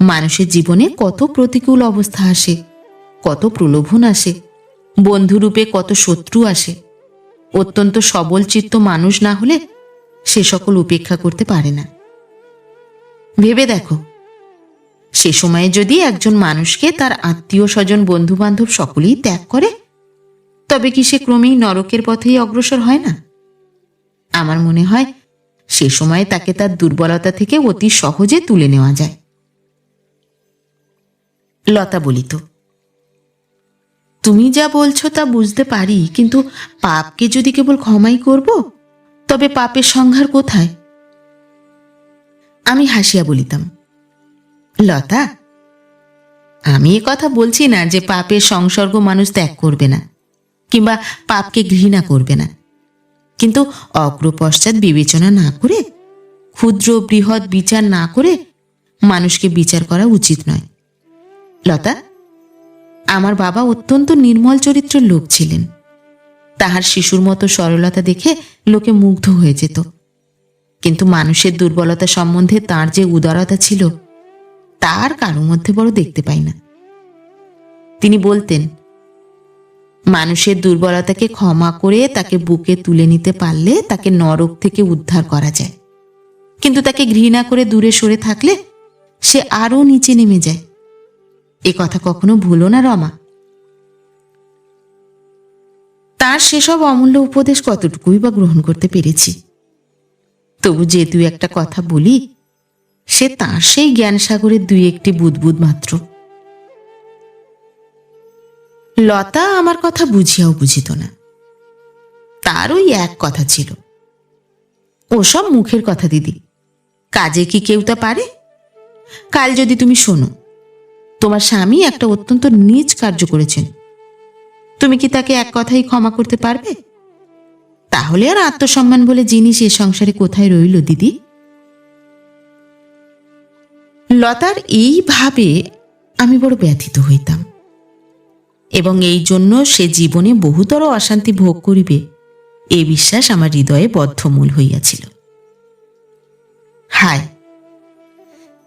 মানুষের জীবনে কত প্রতিকূল অবস্থা আসে, কত প্রলোভন আসে, বন্ধুরূপে কত শত্রু আসে। অত্যন্ত সবল চিত্ত মানুষ না হলে সে সকল উপেক্ষা করতে পারে না। ভেবে দেখো, সে সময়ে যদি একজন মানুষকে তার আত্মীয় স্বজন বন্ধু বান্ধব সকলেই ত্যাগ করে, তবে কি সে ক্রমেই নরকের পথেই অগ্রসর হয় না? আমার মনে হয় সে সময়ে তাকে তার দুর্বলতা থেকে অতি সহজে তুলে নেওয়া যায়। লতা বলিত, তুমি যা বলছো তা বুঝতে পারি, কিন্তু পাপকে যদি কেবল ক্ষমাই করব, তবে পাপের সংহার কোথায়? আমি হাসিয়া বলিতাম, লতা, আমি এ কথা বলছি না যে পাপের সংসর্গ মানুষ ত্যাগ করবে না কিংবা পাপকে ঘৃণা করবে না, কিন্তু অগ্রপশ্চাৎ বিবেচনা না করে, ক্ষুদ্র বৃহৎ বিচার না করে মানুষকে বিচার করা উচিত নয়। লতা, আমার বাবা অত্যন্ত নির্মল চরিত্রের লোক ছিলেন। তাহার শিশুর মতো সরলতা দেখে লোকে মুগ্ধ হয়ে যেত, কিন্তু মানুষের দুর্বলতা সম্বন্ধে তার যে উদারতা ছিল তার কারো মধ্যে বড় দেখতে পাই না। তিনি বলতেন, মানুষের দুর্বলতাকে ক্ষমা করে তাকে বুকে তুলে নিতে পারলে তাকে নরক থেকে উদ্ধার করা যায়, কিন্তু তাকে ঘৃণা করে দূরে সরে থাকলে সে আরো নিচে নেমে যায়। এ কথা কখনো ভুলো না রমা। তার সেসব অমূল্য উপদেশ কতটুকুই বা গ্রহণ করতে পেরেছি। তবু যে দুই একটা কথা বলি, সে তাঁর সেই জ্ঞান সাগরের দুই একটি বুদবুদ মাত্র। লতা আমার কথা বুঝিয়াও বুঝিত না। তার ওই এক কথা ছিল, ওসব মুখের কথা দিদি, কাজে কি কেউ তা পারে? কাল যদি তুমি শোনো তোমার স্বামী একটা অত্যন্ত নীচ কার্য করেছেন, তুমি কি তাকে এক কথাই ক্ষমা করতে পারবে? তাহলে আর আত্মসম্মান বলে জিনিস এ সংসারে কোথায় রইল দিদি? লতার এই ভাবে আমি বড় ব্যথিত হইতাম, এবং এই জন্য সে জীবনে বহুতর অশান্তি ভোগ করিবে এ বিশ্বাস আমার হৃদয়ে বদ্ধমূল হইয়াছিল। হায়,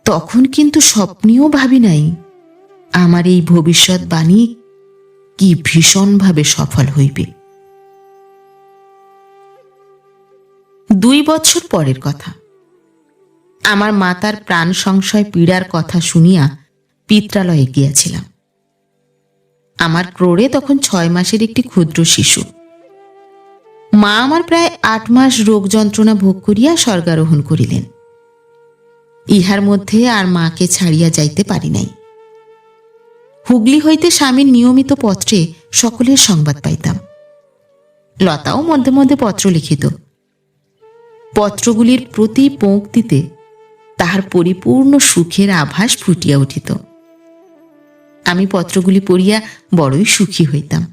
তখন কিন্তু স্বপ্নেও ভাবি নাই আমার এই ভবিষ্যৎবাণী কি ভীষণভাবে সফল হইবে। 2 বছর পরের কথা। আমার মাতার প্রাণ সংশয় পীড়ার কথা শুনিয়া পিত্রালয়ে গিয়াছিলাম। আমার ক্রোড়ে তখন 6 মাসের একটি ক্ষুদ্র শিশু। মা আমার প্রায় 8 মাস রোগ যন্ত্রণা ভোগ করিয়া স্বর্গারোহণ করিলেন। ইহার মধ্যে আর মাকে ছাড়িয়া যাইতে পারি নাই। হুগলি হইতে স্বামীর নিয়মিত পত্রে সকলের সংবাদ পাইতাম। লতাও মধ্যে মধ্যে পত্র লিখিত। পত্রগুলির প্রতি পংক্তিতে তাহার পরিপূর্ণ সুখের আভাস ফুটিয়া উঠিত। আমি পত্রগুলি পড়িয়া বড়ই সুখী হইতাম।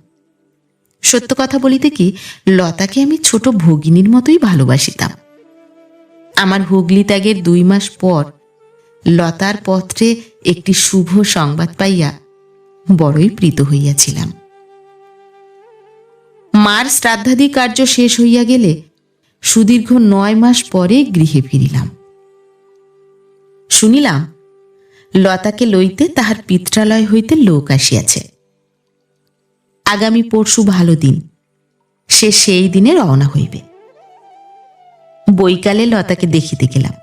সত্য কথা বলিতে কি, লতাকে আমি ছোট ভগিনীর মতোই ভালোবাসিতাম। আমার হুগলি ত্যাগের 2 মাস পর লতার পত্রে একটি শুভ সংবাদ পাইয়া বড়ই প্রীত হইয়াছিলাম। মার শ্রাদ্ধাদি কার্য শেষ হইয়া গেলে সুদীর্ঘ 9 মাস পরে গৃহে ফিরিলাম। শুনিলাম লতাকে লইতে তাহার পিত্রালয় হইতে লোক আসিয়াছে। আগামী পরশু ভালো দিন, সে সেই দিনে রওনা হইবে। বৈকালে লতাকে দেখিতে গেলাম।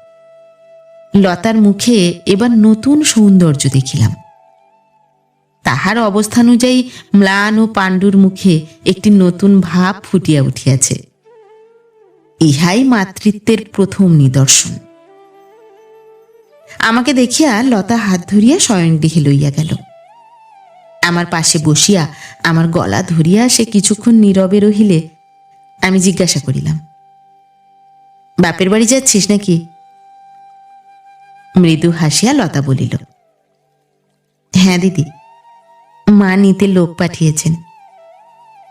লতার মুখে এবার নতুন সৌন্দর্য দেখিলাম। তাহার অবস্থানুযায়ী ম্লান ও পাণ্ডুর মুখে একটি নতুন ভাব ফুটিয়া উঠিয়াছে। ইহাই মাতৃত্বের প্রথম নিদর্শন। আমাকে দেখিয়া লতা হাত ধরিয়া শয়নগৃহে লইয়া গেল। আমার পাশে বসিয়া আমার গলা ধরিয়া সে কিছুক্ষণ নীরবে রহিলে আমি জিজ্ঞাসা করিলাম, বাপের বাড়ি যাচ্ছিস নাকি? মৃদু হাসিয়া লতা বলিল, হ্যাঁ দিদি, মা নিতে লোক পাঠিয়েছেন।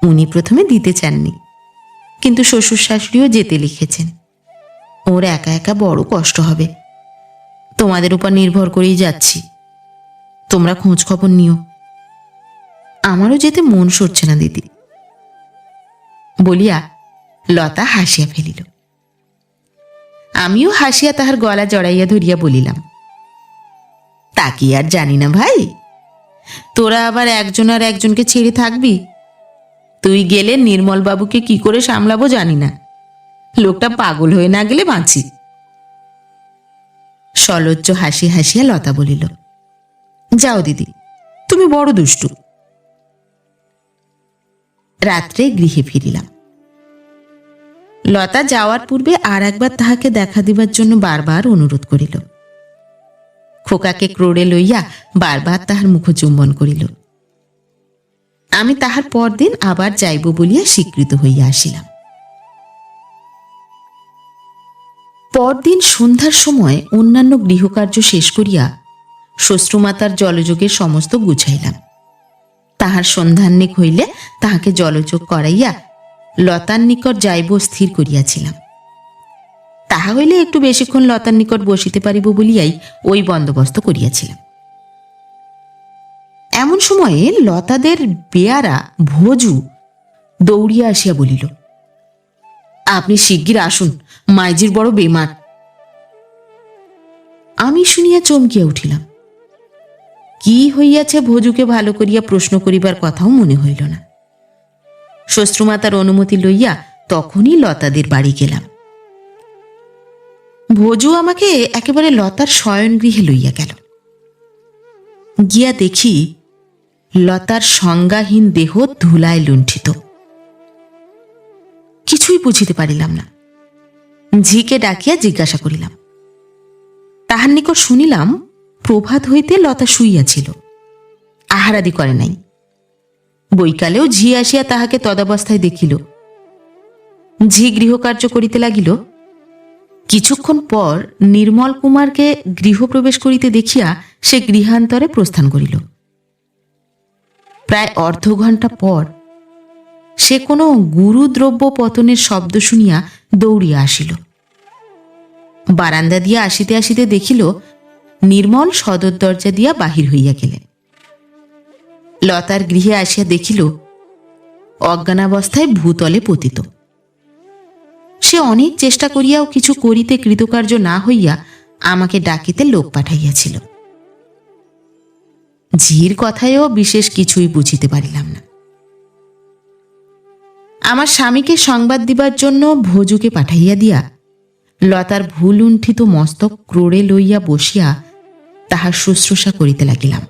উনি প্রথমে দিতে চাননি, কিন্তু শ্বশুর শাশুড়িও যেতে লিখেছেন। ওর একা একা বড় কষ্ট হবে। তোমাদের উপর নির্ভর করেই যাচ্ছি, তোমরা খোঁজ খবর নিও। আমারও যেতে মন সরছে না দিদি, বলিয়া লতা হাসিয়া ফেলিল। আমিও হাসিয়া তাহার গলা জড়াইয়া ধরিয়া বলিলাম, তা কি আর জানি না ভাই, তোরা আবার একজন আর একজনকে ছেড়ে থাকবি? তুই গেলে নির্মল বাবুকে কি করে সামলাবো জানি না। লোকটা পাগল হয়ে না গেলে বাঁচি। সলজ্জ হাসি হাসিয়া লতা বলিল, যাও দিদি, তুমি বড় দুষ্টু। রাত্রে গৃহে ফিরিলাম। লতা যাওয়ার পূর্বে আর একবার তাহাকে দেখা দিবার জন্য বারবার অনুরোধ করিল। খোকাকে ক্রোড়ে লইয়া বারবার তাহার মুখ চুম্বন করিল। আমি তাহার পরদিন আবার যাইব বলিয়া স্বীকৃত হইয়া আসিলাম। পরদিন সন্ধ্যার সময় অন্যান্য গৃহকার্য শেষ করিয়া শ্বশ্রুমাতার জলযোগের সমস্ত গুছাইলাম। তাহার সন্ধান্বিক হইলে তাহাকে জলযোগ করাইয়া লতার নিকট যাইব স্থির করিয়াছিলাম। তাহা হইলে একটু বেশিক্ষণ লতার নিকট বসিতে পারিব বলিয়াই ওই বন্দোবস্ত করিয়াছিলাম। এমন সময়ে লতাদের বেয়ারা ভোজু দৌড়িয়া আসিয়া বলিল, আপনি শিগগির আসুন, মাইজির বড় বেমার। আমি শুনিয়া চমকিয়া উঠিলাম। কি হইয়াছে ভোজুকে ভালো করিয়া প্রশ্ন করিবার কথাও মনে হইল না। শ্বশ্রুমাতার অনুমতি লইয়া তখনই লতাদের বাড়ি গেলাম। ভোজু আমাকে একেবারে লতার শয়নগৃহে লইয়া গেল। গিয়া দেখি লতার সংজ্ঞাহীন দেহ ধুলায় লুণ্ঠিত। কিছুই বুঝিতে পারিলাম না। ঝিকে ডাকিয়া জিজ্ঞাসা করিলাম। তাহার নিকট শুনিলাম প্রভাত হইতে লতা শুইয়াছিল, আহারাদি করে নাই। বৈকালেও ঝি আসিয়া তাহাকে তদাবস্থায় দেখিল। ঝি গৃহকার্য করিতে লাগিল। কিছুক্ষণ পর নির্মল কুমারকে গৃহপ্রবেশ করিতে দেখিয়া সে গৃহান্তরে প্রস্থান করিল। প্রায় অর্ধ ঘণ্টা পর সে কোনো গুরুদ্রব্য পতনের শব্দ শুনিয়া দৌড়িয়া আসিল। বারান্দা দিয়া আসিতে আসিতে দেখিল নির্মল সদর দরজা দিয়া বাহির হইয়া গেলেন। লতার গৃহে আসিয়া দেখিল অজ্ঞানাবস্থায় ভূতলে পতিত। সে অনেক চেষ্টা করিয়াও কিছু করিতে কৃতকার্য না হইয়া আমাকে ডাকিতে লোক পাঠাইয়াছিল। ঝির কথায়ও বিশেষ কিছুই বুঝিতে পারিলাম না। আমার স্বামীকে সংবাদ দিবার জন্য ভোজুকে পাঠাইয়া দিয়া লতার ভুলুণ্ঠিত মস্তক ক্রোড়ে লইয়া বসিয়া তাহার শুশ্রূষা করিতে লাগিলাম।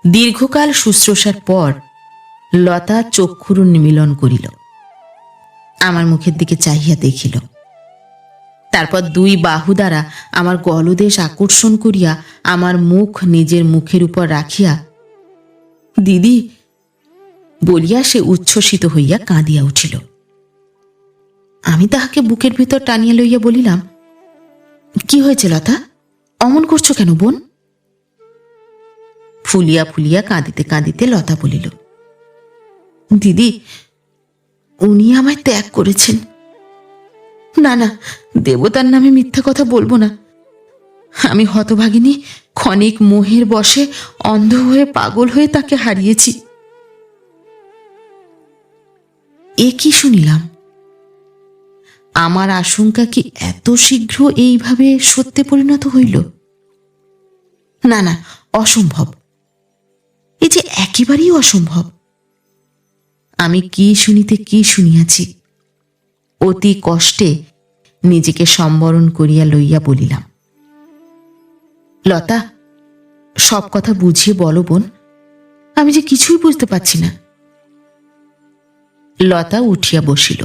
দীর্ঘকাল শুশ্রূষার পর লতা চক্ষুর নিমীলন করিল, আমার মুখের দিকে চাহিয়া দেখিল। তারপর দুই বাহু দ্বারা আমার গলদেশ আকর্ষণ করিয়া আমার মুখ নিজের মুখের উপর রাখিয়া দিদি বলিয়া সে উচ্ছ্বসিত হইয়া কাঁদিয়া উঠিল। আমি তাহাকে বুকের ভিতর টানিয়া লইয়া বলিলাম, কি হয়েছে লতা, অমন করছো কেন বোন? ফুলিয়া ফুলিয়া কাঁদিতে কাঁদিতে লতা বলিল, দিদি উনি আমায় ত্যাগ করেছেন। না না, দেবতার নামে মিথ্যা কথা বলবো না। আমি হতভাগিনী ক্ষণিক মোহের বশে অন্ধ হয়ে পাগল হয়ে তাকে হারিয়েছি। এ কি শুনিলাম? আমার আশঙ্কা কি এত শীঘ্র এইভাবে সত্যে পরিণত হইল? না না, অসম্ভব, এ যে একেবারেই অসম্ভব। আমি কি শুনিতে কি শুনিয়াছি। অতি কষ্টে নিজেকে সম্বরণ করিয়া লইয়া বলিলাম, লতা সব কথা বুঝিয়ে বলো বোন, আমি যে কিছুই বুঝতে পারছি না। লতা উঠিয়া বসিল।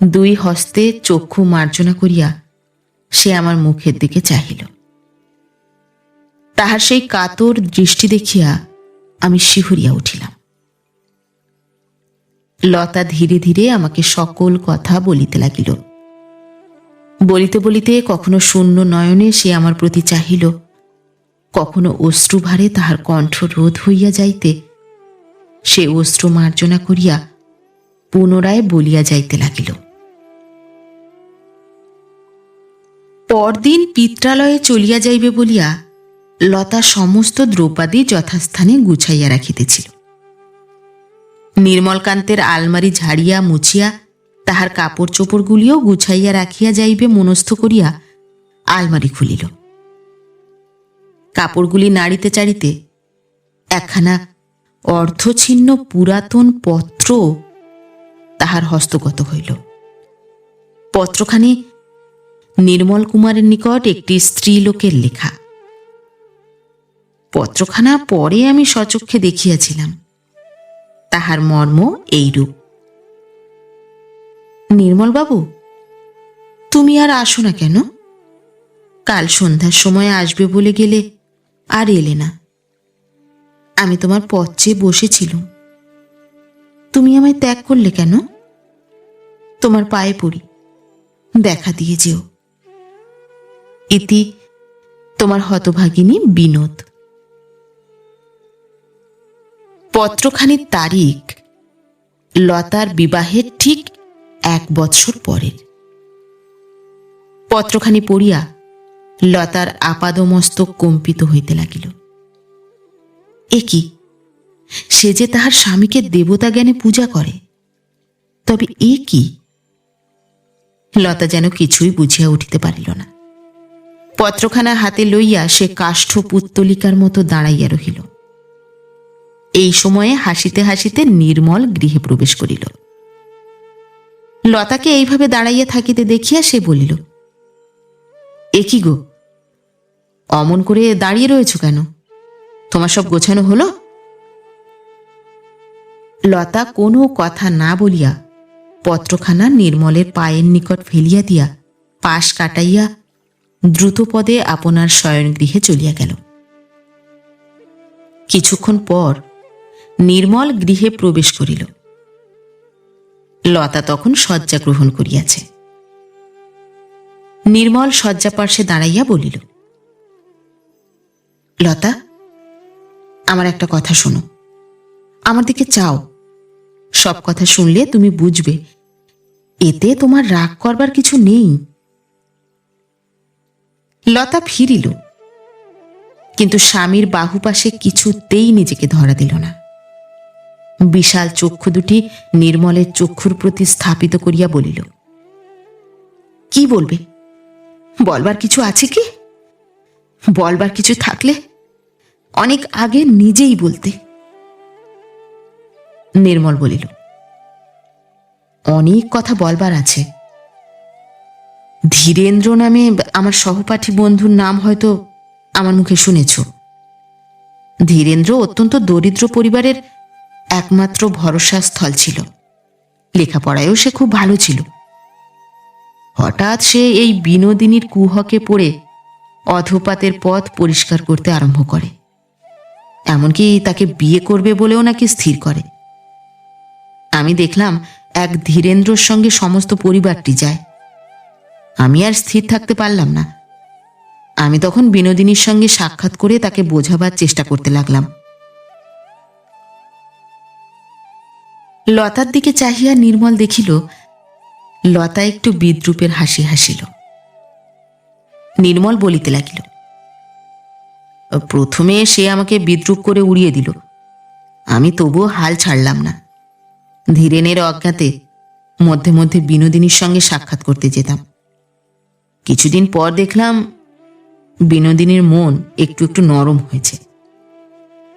দুই হস্তে চক্ষু মার্জনা করিয়া সে আমার মুখের দিকে চাহিল। তাহার সেই কাতর দৃষ্টি দেখিয়া আমি শিহরিয়া উঠিলাম। লতা ধীরে ধীরে আমাকে সকল কথা বলিতে লাগিল। বলিতে বলিতে কখনো শূন্য নয়নে সে আমার প্রতি চাহিল, কখনো অশ্রুভারে তাহার কণ্ঠ রোধ হইয়া যাইতে সে অশ্রু মার্জনা করিয়া পুনরায় বলিয়া যাইতে লাগিল। পরদিন পিত্রালয়ে চলিয়া যাইবে বলিয়া লতা সমস্ত দ্রব্যাদি যথাস্থানে গুছাইয়া রাখিতেছিল। নির্মলকান্তের আলমারি ঝাড়িয়া মুছিয়া তাহার কাপড় চোপড়গুলিও গুছাইয়া রাখিয়া যাইবে মনস্থ করিয়া আলমারি খুলিল। কাপড়গুলি নাড়িতে চাড়িতে একখানা অর্ধছিন্ন পুরাতন পত্র তাহার হস্তগত হইল। পত্রখানি নির্মল কুমারের নিকট একটি স্ত্রীলোকের লেখা। পত্রখানা পরে আমি সচক্ষে দেখিয়াছিলাম। তাহার মর্ম এইরূপ, নির্মলবাবু, তুমি আর আসো না কেন? কাল সন্ধ্যার সময় আসবে বলে গেলে আর এলে না। আমি তোমার পথ চেয়ে বসেছিলুম, তুমি আমায় ত্যাগ করলে কেন? তোমার পায়ে পড়ি, দেখা দিয়ে যেও। ইতি তোমার হতভাগিনী বিনোদ। পত্রখানির তারিখ লতার বিবাহের ঠিক 1 বৎসর পরের। পত্রখানি পড়িয়া লতার আপাদমস্তক কম্পিত হইতে লাগিল। এ কি, সে যে তাহার স্বামীকে দেবতা জ্ঞানে পূজা করে, তবে এ কি? লতা যেন কিছুই বুঝিয়া উঠিতে পারিল না। পত্রখানা হাতে লইয়া সে কাষ্ঠ পুত্তলিকার মতো দাঁড়াইয়া রহিল। এই সময়ে হাসিতে হাসিতে নির্মল গৃহে প্রবেশ করিল। লতাকে এইভাবে দাঁড়াইয়া থাকিতে দেখিয়া সে বলিল, এ কি গো, অমন করে দাঁড়িয়ে রয়েছ কেন? তোমার সব গোছানো হলো? লতা কোনো কথা না বলিয়া পত্রখানা নির্মলের পায়ের নিকট ফেলিয়া দিয়া পাশ কাটাইয়া দ্রুতপদে আপনার শয়নগৃহে চলিয়া গেল। কিছুক্ষণ পর নির্মল গৃহে প্রবেশ করিল। লতা তখন শয্যা গ্রহণ করিয়াছে। নির্মল শয্যা পার্শ্বে দাঁড়াইয়া বলিল, লতা, আমার একটা কথা শোনো। আমার দিকে চাও। সব কথা শুনলে তুমি বুঝবে এতে তোমার রাগ করবার কিছু নেই। লতা ফিরিল, কিন্তু স্বামীর বাহুপাশে কিছুতেই নিজেকে ধরা দিল না। বিশাল চক্ষু দুটি নির্মলের চক্ষুর প্রতি স্থাপিত করিয়া বলিল, কি বলবে? বলবার কিছু আছে কি? বলবার কিছু থাকলে অনেক আগে নিজেই বলতে। নির্মল বলিল, অনেক কথা বলবার আছে। ধীরেন্দ্র নামে আমার সহপাঠী বন্ধুর নাম হয়তো আমার মুখে শুনেছ। ধীরেন্দ্র অত্যন্ত দরিদ্র পরিবারের একমাত্র ভরসা স্থল ছিল। লেখাপড়ায়ও সে খুব ভালো ছিল। হঠাৎ সে এই বিনোদিনীর কুহকে পড়ে অধপাতের পথ পরিষ্কার করতে আরম্ভ করে। এমনকি তাকে বিয়ে করবে বলেও নাকি স্থির করে। আমি দেখলাম এক ধীরেন্দ্রর সঙ্গে সমস্ত পরিবারটি যায়। আমি আর স্থির থাকতে পারলাম না। আমি তখন বিনোদিনীর সঙ্গে সাক্ষাৎ করে তাকে বোঝাবার চেষ্টা করতে লাগলাম। লতার দিকে চাহিয়া নির্মল দেখিল লতা একটু বিদ্রূপের হাসি হাসিল। নির্মল বলিতে লাগিল, প্রথমে সে আমাকে বিদ্রূপ করে উড়িয়ে দিল। আমি তবুও হাল ছাড়লাম না। ধীরেনের অজ্ঞাতে মধ্যে মধ্যে বিনোদিনীর সঙ্গে সাক্ষাৎ করতে যেতাম। কিছুদিন পর দেখলাম বিনোদিনীর মন একটু একটু নরম হয়েছে।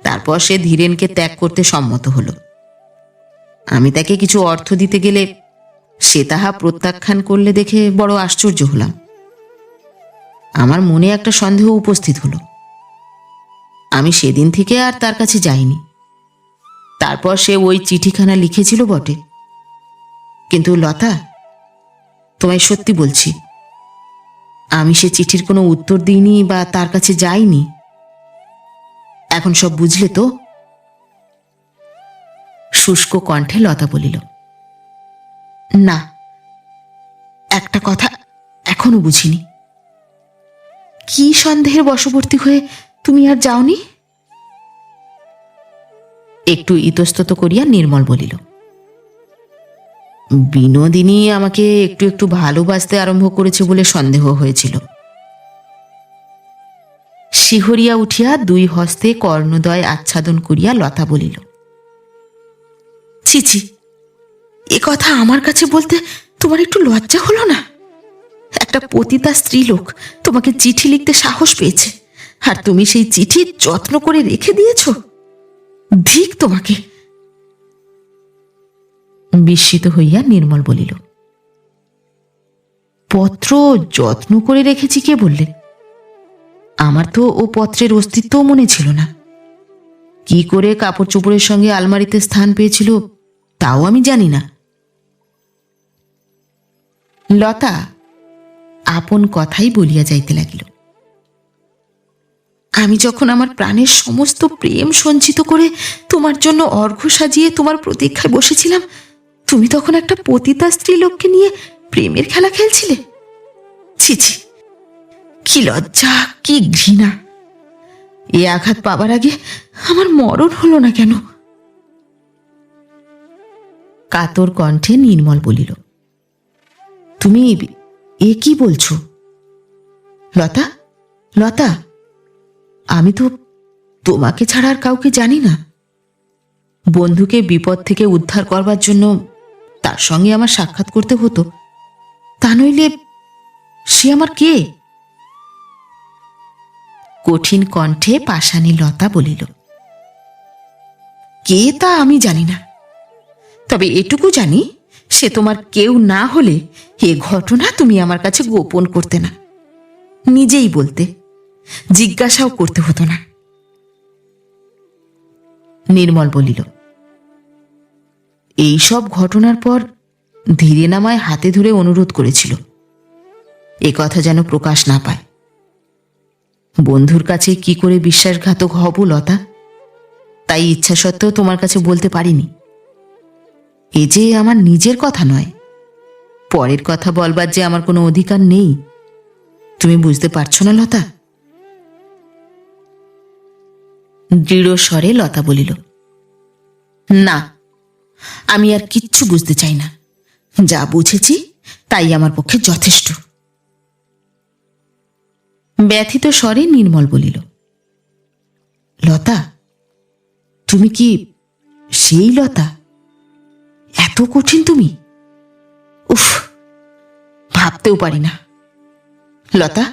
তারপর সে ধীরেনকে ত্যাগ করতে সম্মত হল। আমি তাকে কিছু অর্থ দিতে গেলে সে তাহা প্রত্যাখ্যান করলে দেখে বড় আশ্চর্য হলাম। আমার মনে একটা সন্দেহ উপস্থিত হলো। আমি সেদিন থেকে আর তার কাছে যাইনি। তারপর সে ওই চিঠিখানা লিখেছিল বটে, কিন্তু লতা, তোমায় সত্যি বলছি, আমি সে চিঠির কোনো উত্তর দিইনি বা তার কাছে যাইনি। এখন সব বুঝলে তো? শুষ্ক কণ্ঠে লতা বলিল, না, একটা কথা এখনো বুঝিনি। কি সন্দেহের বশবর্তী হয়ে তুমি আর যাওনি? একটু ইতস্তত করিয়া নির্মল বলিল, বিনোদিনী আমাকে একটু একটু ভালোবাসতে আরম্ভ করেছে বলে সন্দেহ হয়েছিল। শিহরিয়া উঠিয়া দুই হস্তে কর্ণদয় আচ্ছাদন করিয়া লতা বলিল, ছি ছি, এ কথা আমার কাছে বলতে তোমার একটু লজ্জা হলো না? একটা পতিতা স্ত্রীলোক তোমাকে চিঠি লিখতে সাহস পেয়েছে, আর তুমি সেই চিঠি যত্ন করে রেখে দিয়েছ। ধিক তোমাকে। বিস্মিত হইয়া নির্মল বলিল, পত্র যত্ন করে রেখেছি কে বললে? আমার তো ও পত্রের অস্তিত্বও মনে ছিল না। কি করে কাপড় চোপড়ের সঙ্গে আলমারিতে স্থান পেয়েছিল তাও আমি জানি না। লতা আপন কথাই বলিয়া যাইতে লাগিল, আমি যখন আমার প্রাণের সমস্ত প্রেম সঞ্চিত করে তোমার জন্য অর্ঘ্য সাজিয়ে তোমার প্রতীক্ষায় বসেছিলাম, তুমি তখন একটা পতিতা স্ত্রীলোককে নিয়ে প্রেমের খেলা খেলছিলে। ছি ছি, কি লজ্জা, কি ঘৃণা! এ আঘাত পাবার আগে আমার মরণ হলো না কেন? কাতর কণ্ঠে নির্মল বলিল, তুমি এ কি বলছো? লতা, লতা, আমি তো তোমাকে ছাড়া আর কাউকে জানি না। বন্ধুকে বিপদ থেকে উদ্ধার করবার জন্য তার সঙ্গে আমার সাক্ষাৎ করতে হতো, তা নইলে সে আমার কে? কঠিন কণ্ঠে পাষাণী লতা বলিল, কে তা আমি জানি না, তবে এটুকু জানি সে তোমার কেউ না হলে এ ঘটনা তুমি আমার কাছে গোপন করতে না, নিজেই বলতে, জিজ্ঞাসাও করতে হতো না। নির্মল বলিল, এই সব ঘটনার পর ধীরে নামায় হাতে ধরে অনুরোধ করেছিল এ কথা যেন প্রকাশ না পায়। বন্ধুর কাছে কি করে বিশ্বাসঘাতক হব লতা, তাই ইচ্ছা সত্ত্বেও তোমার কাছে বলতে পারিনি। এ যে আমার নিজের কথা নয়, পরের কথা বলবার যে আমার কোনো অধিকার নেই, তুমি বুঝতে পারছো না লতা? দৃঢ় স্বরে লতা বলিল, না, আমি আর কিচ্ছু বুঝতে চাই না। যা বুঝেছি তাই আমার পক্ষে যথেষ্ট। ব্যথিত স্বরে নির্মল বলিল, লতা, তুমি কি সেই লতা? এত কঠিন তুমি? উফ, ভাবতেও পারি না। লতা,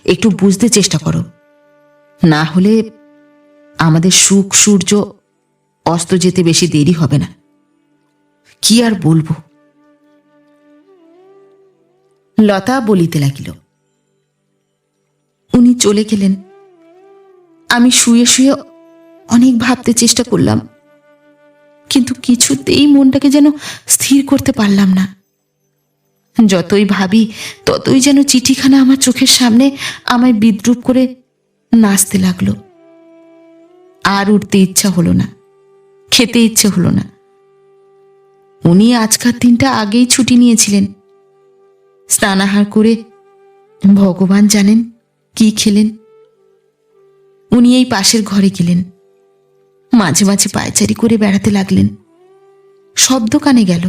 একটু বুঝতে চেষ্টা করো, না হলে আমাদের সুখ সূর্য অস্ত যেতে বেশি দেরি হবে না। কি আর বলবো। লতা বলিতে লাগিল, উনি চলে গেলেন। আমি শুয়ে শুয়ে অনেক ভাবতে চেষ্টা করলাম, কিন্তু কিছুতেই মনটাকে যেন স্থির করতে পারলাম না। যতই ভাবি ততই যেন চিঠিখানা আমার চোখের সামনে আমায় বিদ্রূপ করে নাচতে লাগলো। আর উঠতে ইচ্ছা হলো না, খেতে ইচ্ছে হলো না। উনি আজকার দিনটা আগেই ছুটি নিয়েছিলেন। স্নানাহার করে ভগবান জানেন কি খেলেন। উনি এই পাশের ঘরে গেলেন, মাঝে মাঝে পায়চারি করে বেড়াতে লাগলেন। শব্দ কানে গেল,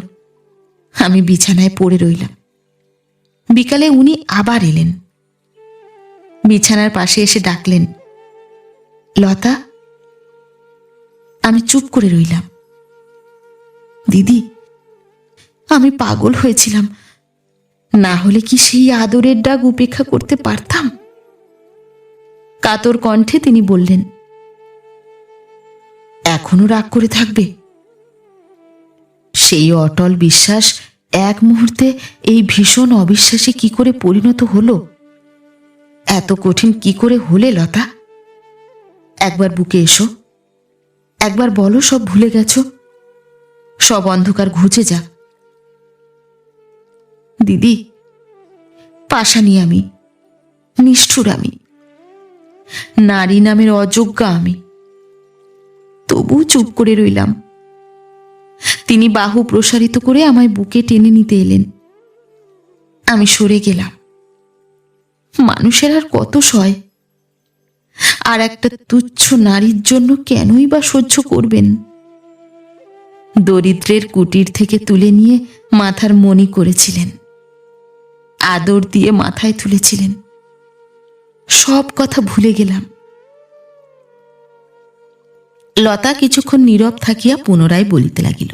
আমি বিছানায় পড়ে রইলাম। বিকালে উনি আবার এলেন, বিছানার পাশে এসে ডাকলেন, লতা। আমি চুপ করে রইলাম। দিদি, আমি পাগল হয়েছিলাম, না হলে কি সেই আদরের ডাক উপেক্ষা করতে পারতাম? কাতর কণ্ঠে তিনি বললেন, এখনো রাগ করে থাকবে? সেই অটল বিশ্বাস এক মুহূর্তে এই ভীষণ অবিশ্বাসে কি করে পরিণত হলো? এত কঠিন কি করে হলে লতা? একবার বুকে এসো, একবার বলো সব ভুলে গেছো, সব অন্ধকার ঘুচে যাক। দিদি, পাষাণী আমি, নিষ্ঠুর আমি, নারী নামের অযোগ্যা আমি। তবু চুপ করে রইলাম। তিনি বাহু প্রসারিত করে আমায় বুকে টেনে নিতে এলেন। আমি সরে গেলাম। মানুষের আর কত সয়? আর একটা তুচ্ছ নারীর জন্য কেনই বা সহ্য করবেন? দরিদ্রের কুটির থেকে তুলে নিয়ে মাথার মণি করেছিলেন, আদর দিয়ে মাথায় তুলেছিলেন। সব কথা ভুলে গেলাম। লতা কিছুক্ষণ নীরব থাকিয়া পুনরায় বলিতে লাগিল।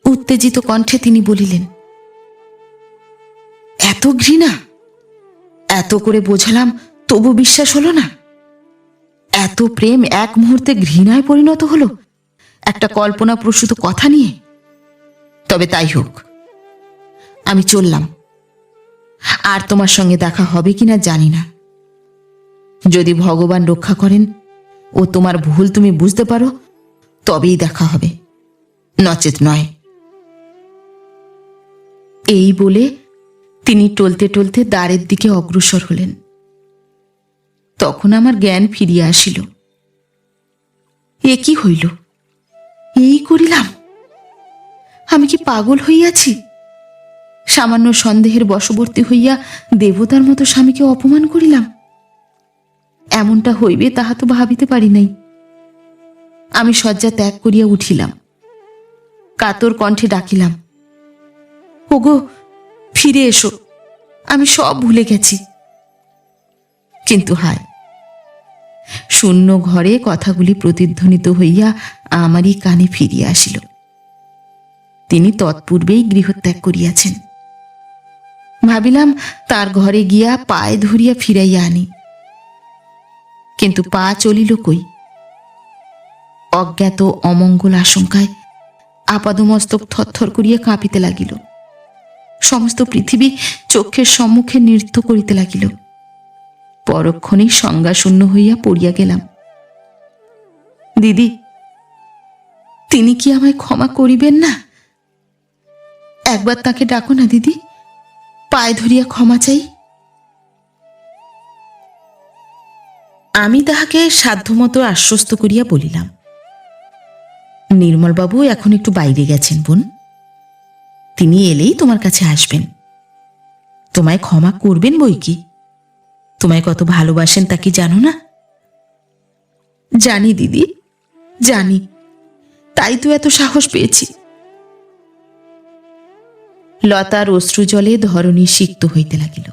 উত্তেজিত কণ্ঠে তিনি বলিলেন, এত ঘৃণা? এত করে বোঝালাম তবু বিশ্বাস হলো না? এত প্রেম এক মুহূর্তে ঘৃণায় পরিণত হলো একটা কল্পনা প্রসূত কথা নিয়ে? তবে তাই হোক, আমি চললাম। আর তোমার সঙ্গে দেখা হবে কিনা জানি না। যদি ভগবান রক্ষা করেন ও তোমার ভুল তুমি বুঝতে পারো, তবেই দেখা হবে, নচেত নয়। এই বলে তিনি টলতে টলতে দ্বারের দিকে অগ্রসর হলেন। তখন আমার জ্ঞান ফিরিয়া আসিল। এ কি হইল? এই করিলাম? আমি কি পাগল হইয়াছি? সামান্য সন্দেহের বশবর্তী হইয়া দেবতার মতো স্বামীকে অপমান করিলাম? এমনটা হইবে তাহা তো ভাবিতে পারি নাই। আমি শয্যা ত্যাগ করিয়া উঠিলাম, কাতর কণ্ঠে ডাকিলাম, ওগো, ফিরে এসো, আমি সব ভুলে গেছি। কিন্তু হায়, শূন্য ঘরে কথাগুলি প্রতিধ্বনিত হইয়া আমারই কানে ফিরিয়া আসিল। তিনি তৎপূর্বেই গৃহত্যাগ করিয়াছেন। ভাবিলাম তার ঘরে গিয়া পায়ে ধরিয়া ফিরাইয়া আনি, কিন্তু পা চলিল কই। অজ্ঞাত অমঙ্গল আশঙ্কায় আপাদমস্তক থরথর করিয়া কাঁপিতে লাগিল। সমস্ত পৃথিবী চক্ষের সম্মুখে নৃত্য করিতে লাগিল। পরক্ষণেই সংজ্ঞাশূন্য হইয়া পড়িয়া গেলাম। দিদি, তিনি কি আমায় ক্ষমা করিবেন না? একবার তাকে ডাকো না দিদি, পায়ে ধরিয়া ক্ষমা চাই। আমি তাহাকে সাধ্যমতো আশ্বস্ত করিয়া বলিলাম, নির্মলবাবু এখন একটু বাইরে গেছেন বোন, তিনি এলেই তোমার কাছে আসবেন। তোমায় ক্ষমা করবেন বই কি, তোমায় কত ভালোবাসেন তা কি জানো না? জানি দিদি, জানি, তাই তো এত সাহস পেয়েছি। লতার অশ্রুজলে ধরণী সিক্ত হইতে লাগিল।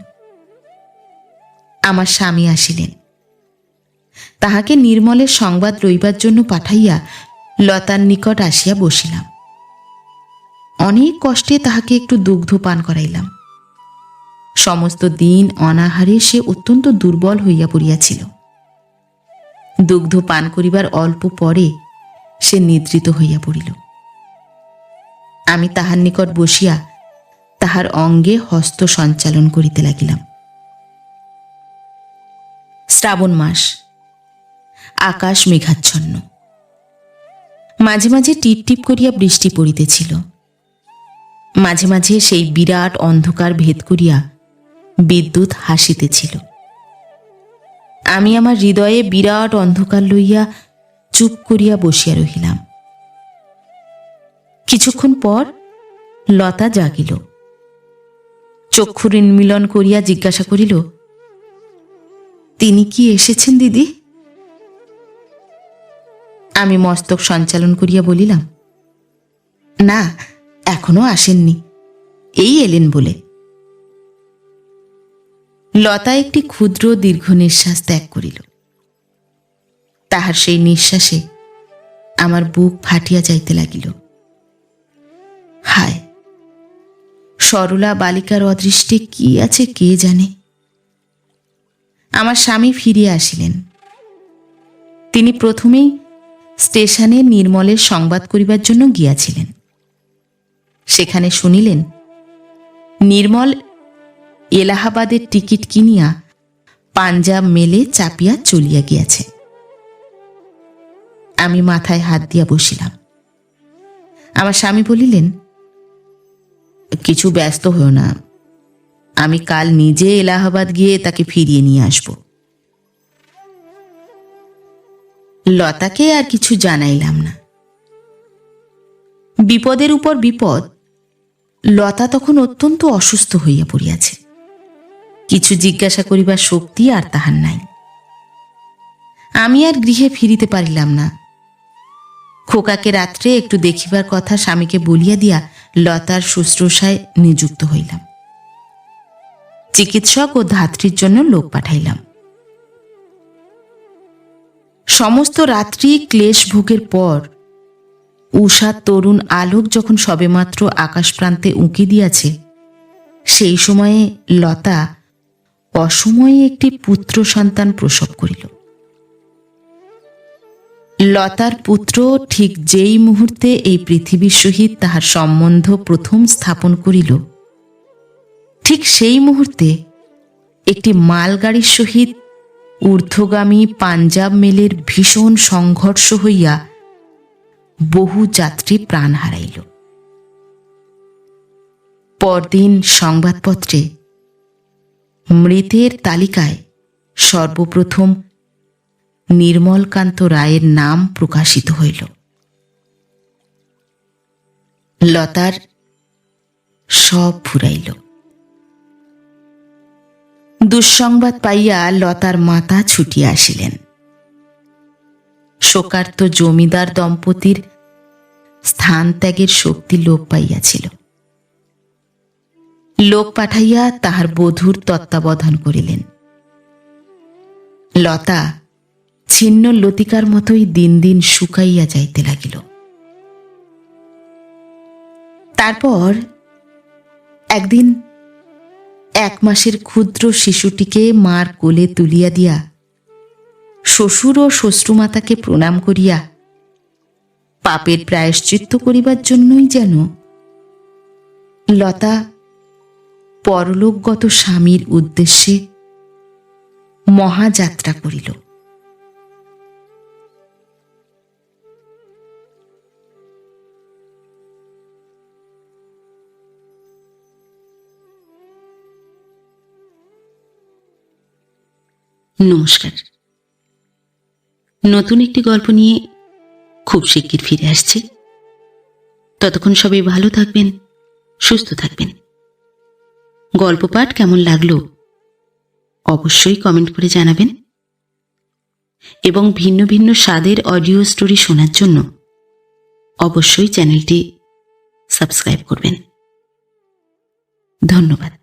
আমার স্বামী আসিলেন। তাহাকে নির্মলের সংবাদ লইবার জন্য পাঠাইয়া লতার নিকট আসিয়া বসিলাম। অনেক কষ্টে তাহাকে একটু দুগ্ধ পান করাইলাম। সমস্ত দিন অনাহারে সে অত্যন্ত দুর্বল হইয়া পড়িয়াছিল। দুগ্ধ পান করিবার অল্প পরে সে নিদ্রিত হইয়া পড়িল। আমি তাহার নিকট বসিয়া তাহার অঙ্গে হস্ত সঞ্চালন করিতে লাগিলাম। শ্রাবণ মাস, আকাশ মেঘাচ্ছন্ন। মাঝে মাঝে টিপ টিপ করিয়া বৃষ্টি পড়িতেছিল। মাঝে মাঝে সেই বিরাট অন্ধকার ভেদ করিয়া বিদ্যুৎ হাসিতেছিল। আমি আমার হৃদয়ে বিরাট অন্ধকার লইয়া চুপ করিয়া বসিয়া রহিলাম। কিছুক্ষণ পর লতা জাগিল। চক্ষু উন্মীলন করিয়া জিজ্ঞাসা করিল, তিনি কি এসেছেন দিদি? আমি মস্তক সঞ্চালন করিয়া বলিলাম, না, এখনো আসেননি, এই এলেন বলে। লতা একটি ক্ষুদ্র দীর্ঘ নিঃশ্বাস ত্যাগ করিল। তাহার সেই নিঃশ্বাসে আমার বুক ফাটিয়া যাইতে লাগিল। হায়, সরলা বালিকার অদৃষ্টে কি আছে কে জানে। আমার স্বামী ফিরিয়া আসিলেন। তিনি প্রথমেই স্টেশনে নির্মলের সংবাদ করিবার জন্য গিয়াছিলেন। সেখানে শুনিলেন নির্মল এলাহাবাদের টিকিট কিনিয়া পাঞ্জাব মেলে চাপিয়া চলিয়া গিয়াছে। আমি মাথায় হাত দিয়া বসিলাম। আমার স্বামী বলিলেন, কিছু ব্যস্ত হও না, আমি কাল নিজে এলাহাবাদ গিয়ে তাকে ফিরিয়ে নিয়ে আসব। লতাকে আর কিছু জানাইলাম না। বিপদের উপর বিপদ। লতা তখন অত্যন্ত অসুস্থ হইয়া পড়িয়াছে। কিছু জিজ্ঞাসা করিবার শক্তি আর তাহার নাই। আমি আর গৃহে ফিরিতে পারিলাম না। খোকাকে রাত্রে একটু দেখিবার কথা স্বামীকে বলিয়া দিয়া লতার শুশ্রূষায় নিযুক্ত হইলাম। চিকিৎসক ও ধাত্রীর জন্য লোক পাঠাইলাম। সমস্ত রাত্রি ক্লেশ ভোগের পর উষার তরুণ আলোক যখন সবেমাত্র আকাশ প্রান্তে উঁকি দিয়াছে, সেই সময়ে লতা অসময়ে একটি পুত্র সন্তান প্রসব করিল। লতার পুত্র ঠিক যেই মুহূর্তে এই পৃথিবীর সহিত তাহার সম্বন্ধ প্রথম স্থাপন করিল, ঠিক সেই মুহূর্তে একটি মালগাড়ির সহিত ঊর্ধ্বগামী পাঞ্জাব মেলের ভীষণ সংঘর্ষ হইয়া বহু যাত্রী প্রাণ হারাইল। পরদিন সংবাদপত্রে মৃতের তালিকায় সর্বপ্রথম নির্মলকান্ত রায়ের নাম প্রকাশিত হইল। লতার সব ফুরাইল। দুঃসংবাদ পাইয়া লতার মাতা ছুটিয়া আসিলেন। শোকার্ত জমিদার দম্পতির স্থান ত্যাগের শক্তি লোপ পাইয়াছিল। লোক পাঠাইয়া তাহার বধূর তত্ত্বাবধান করিলেন। লতা ছিন্ন লতিকার মতোই দিন দিন শুকাইয়া যাইতে লাগিল। তারপর একদিন 1 মাসের ক্ষুদ্র শিশুটিকে মার কোলে তুলিয়া দিয়া শ্বশুর ও শ্বশ্রুমাতাকে প্রণাম করিয়া পাপের প্রায়শ্চিত্ত করিবার জন্যই যেন লতা পরলোকগত স্বামীর উদ্দেশ্যে মহাযাত্রা করিল। নমস্কার। নতুন একটি গল্প নিয়ে খুব শিগগির ফিরে আসছি। ততক্ষণ সবাই ভালো থাকবেন, সুস্থ থাকবেন। গল্প পাঠ কেমন লাগলো অবশ্যই কমেন্ট করে জানাবেন এবং ভিন্ন ভিন্ন স্বাদের অডিও স্টোরি শোনার জন্য অবশ্যই চ্যানেলটি সাবস্ক্রাইব করবেন। ধন্যবাদ।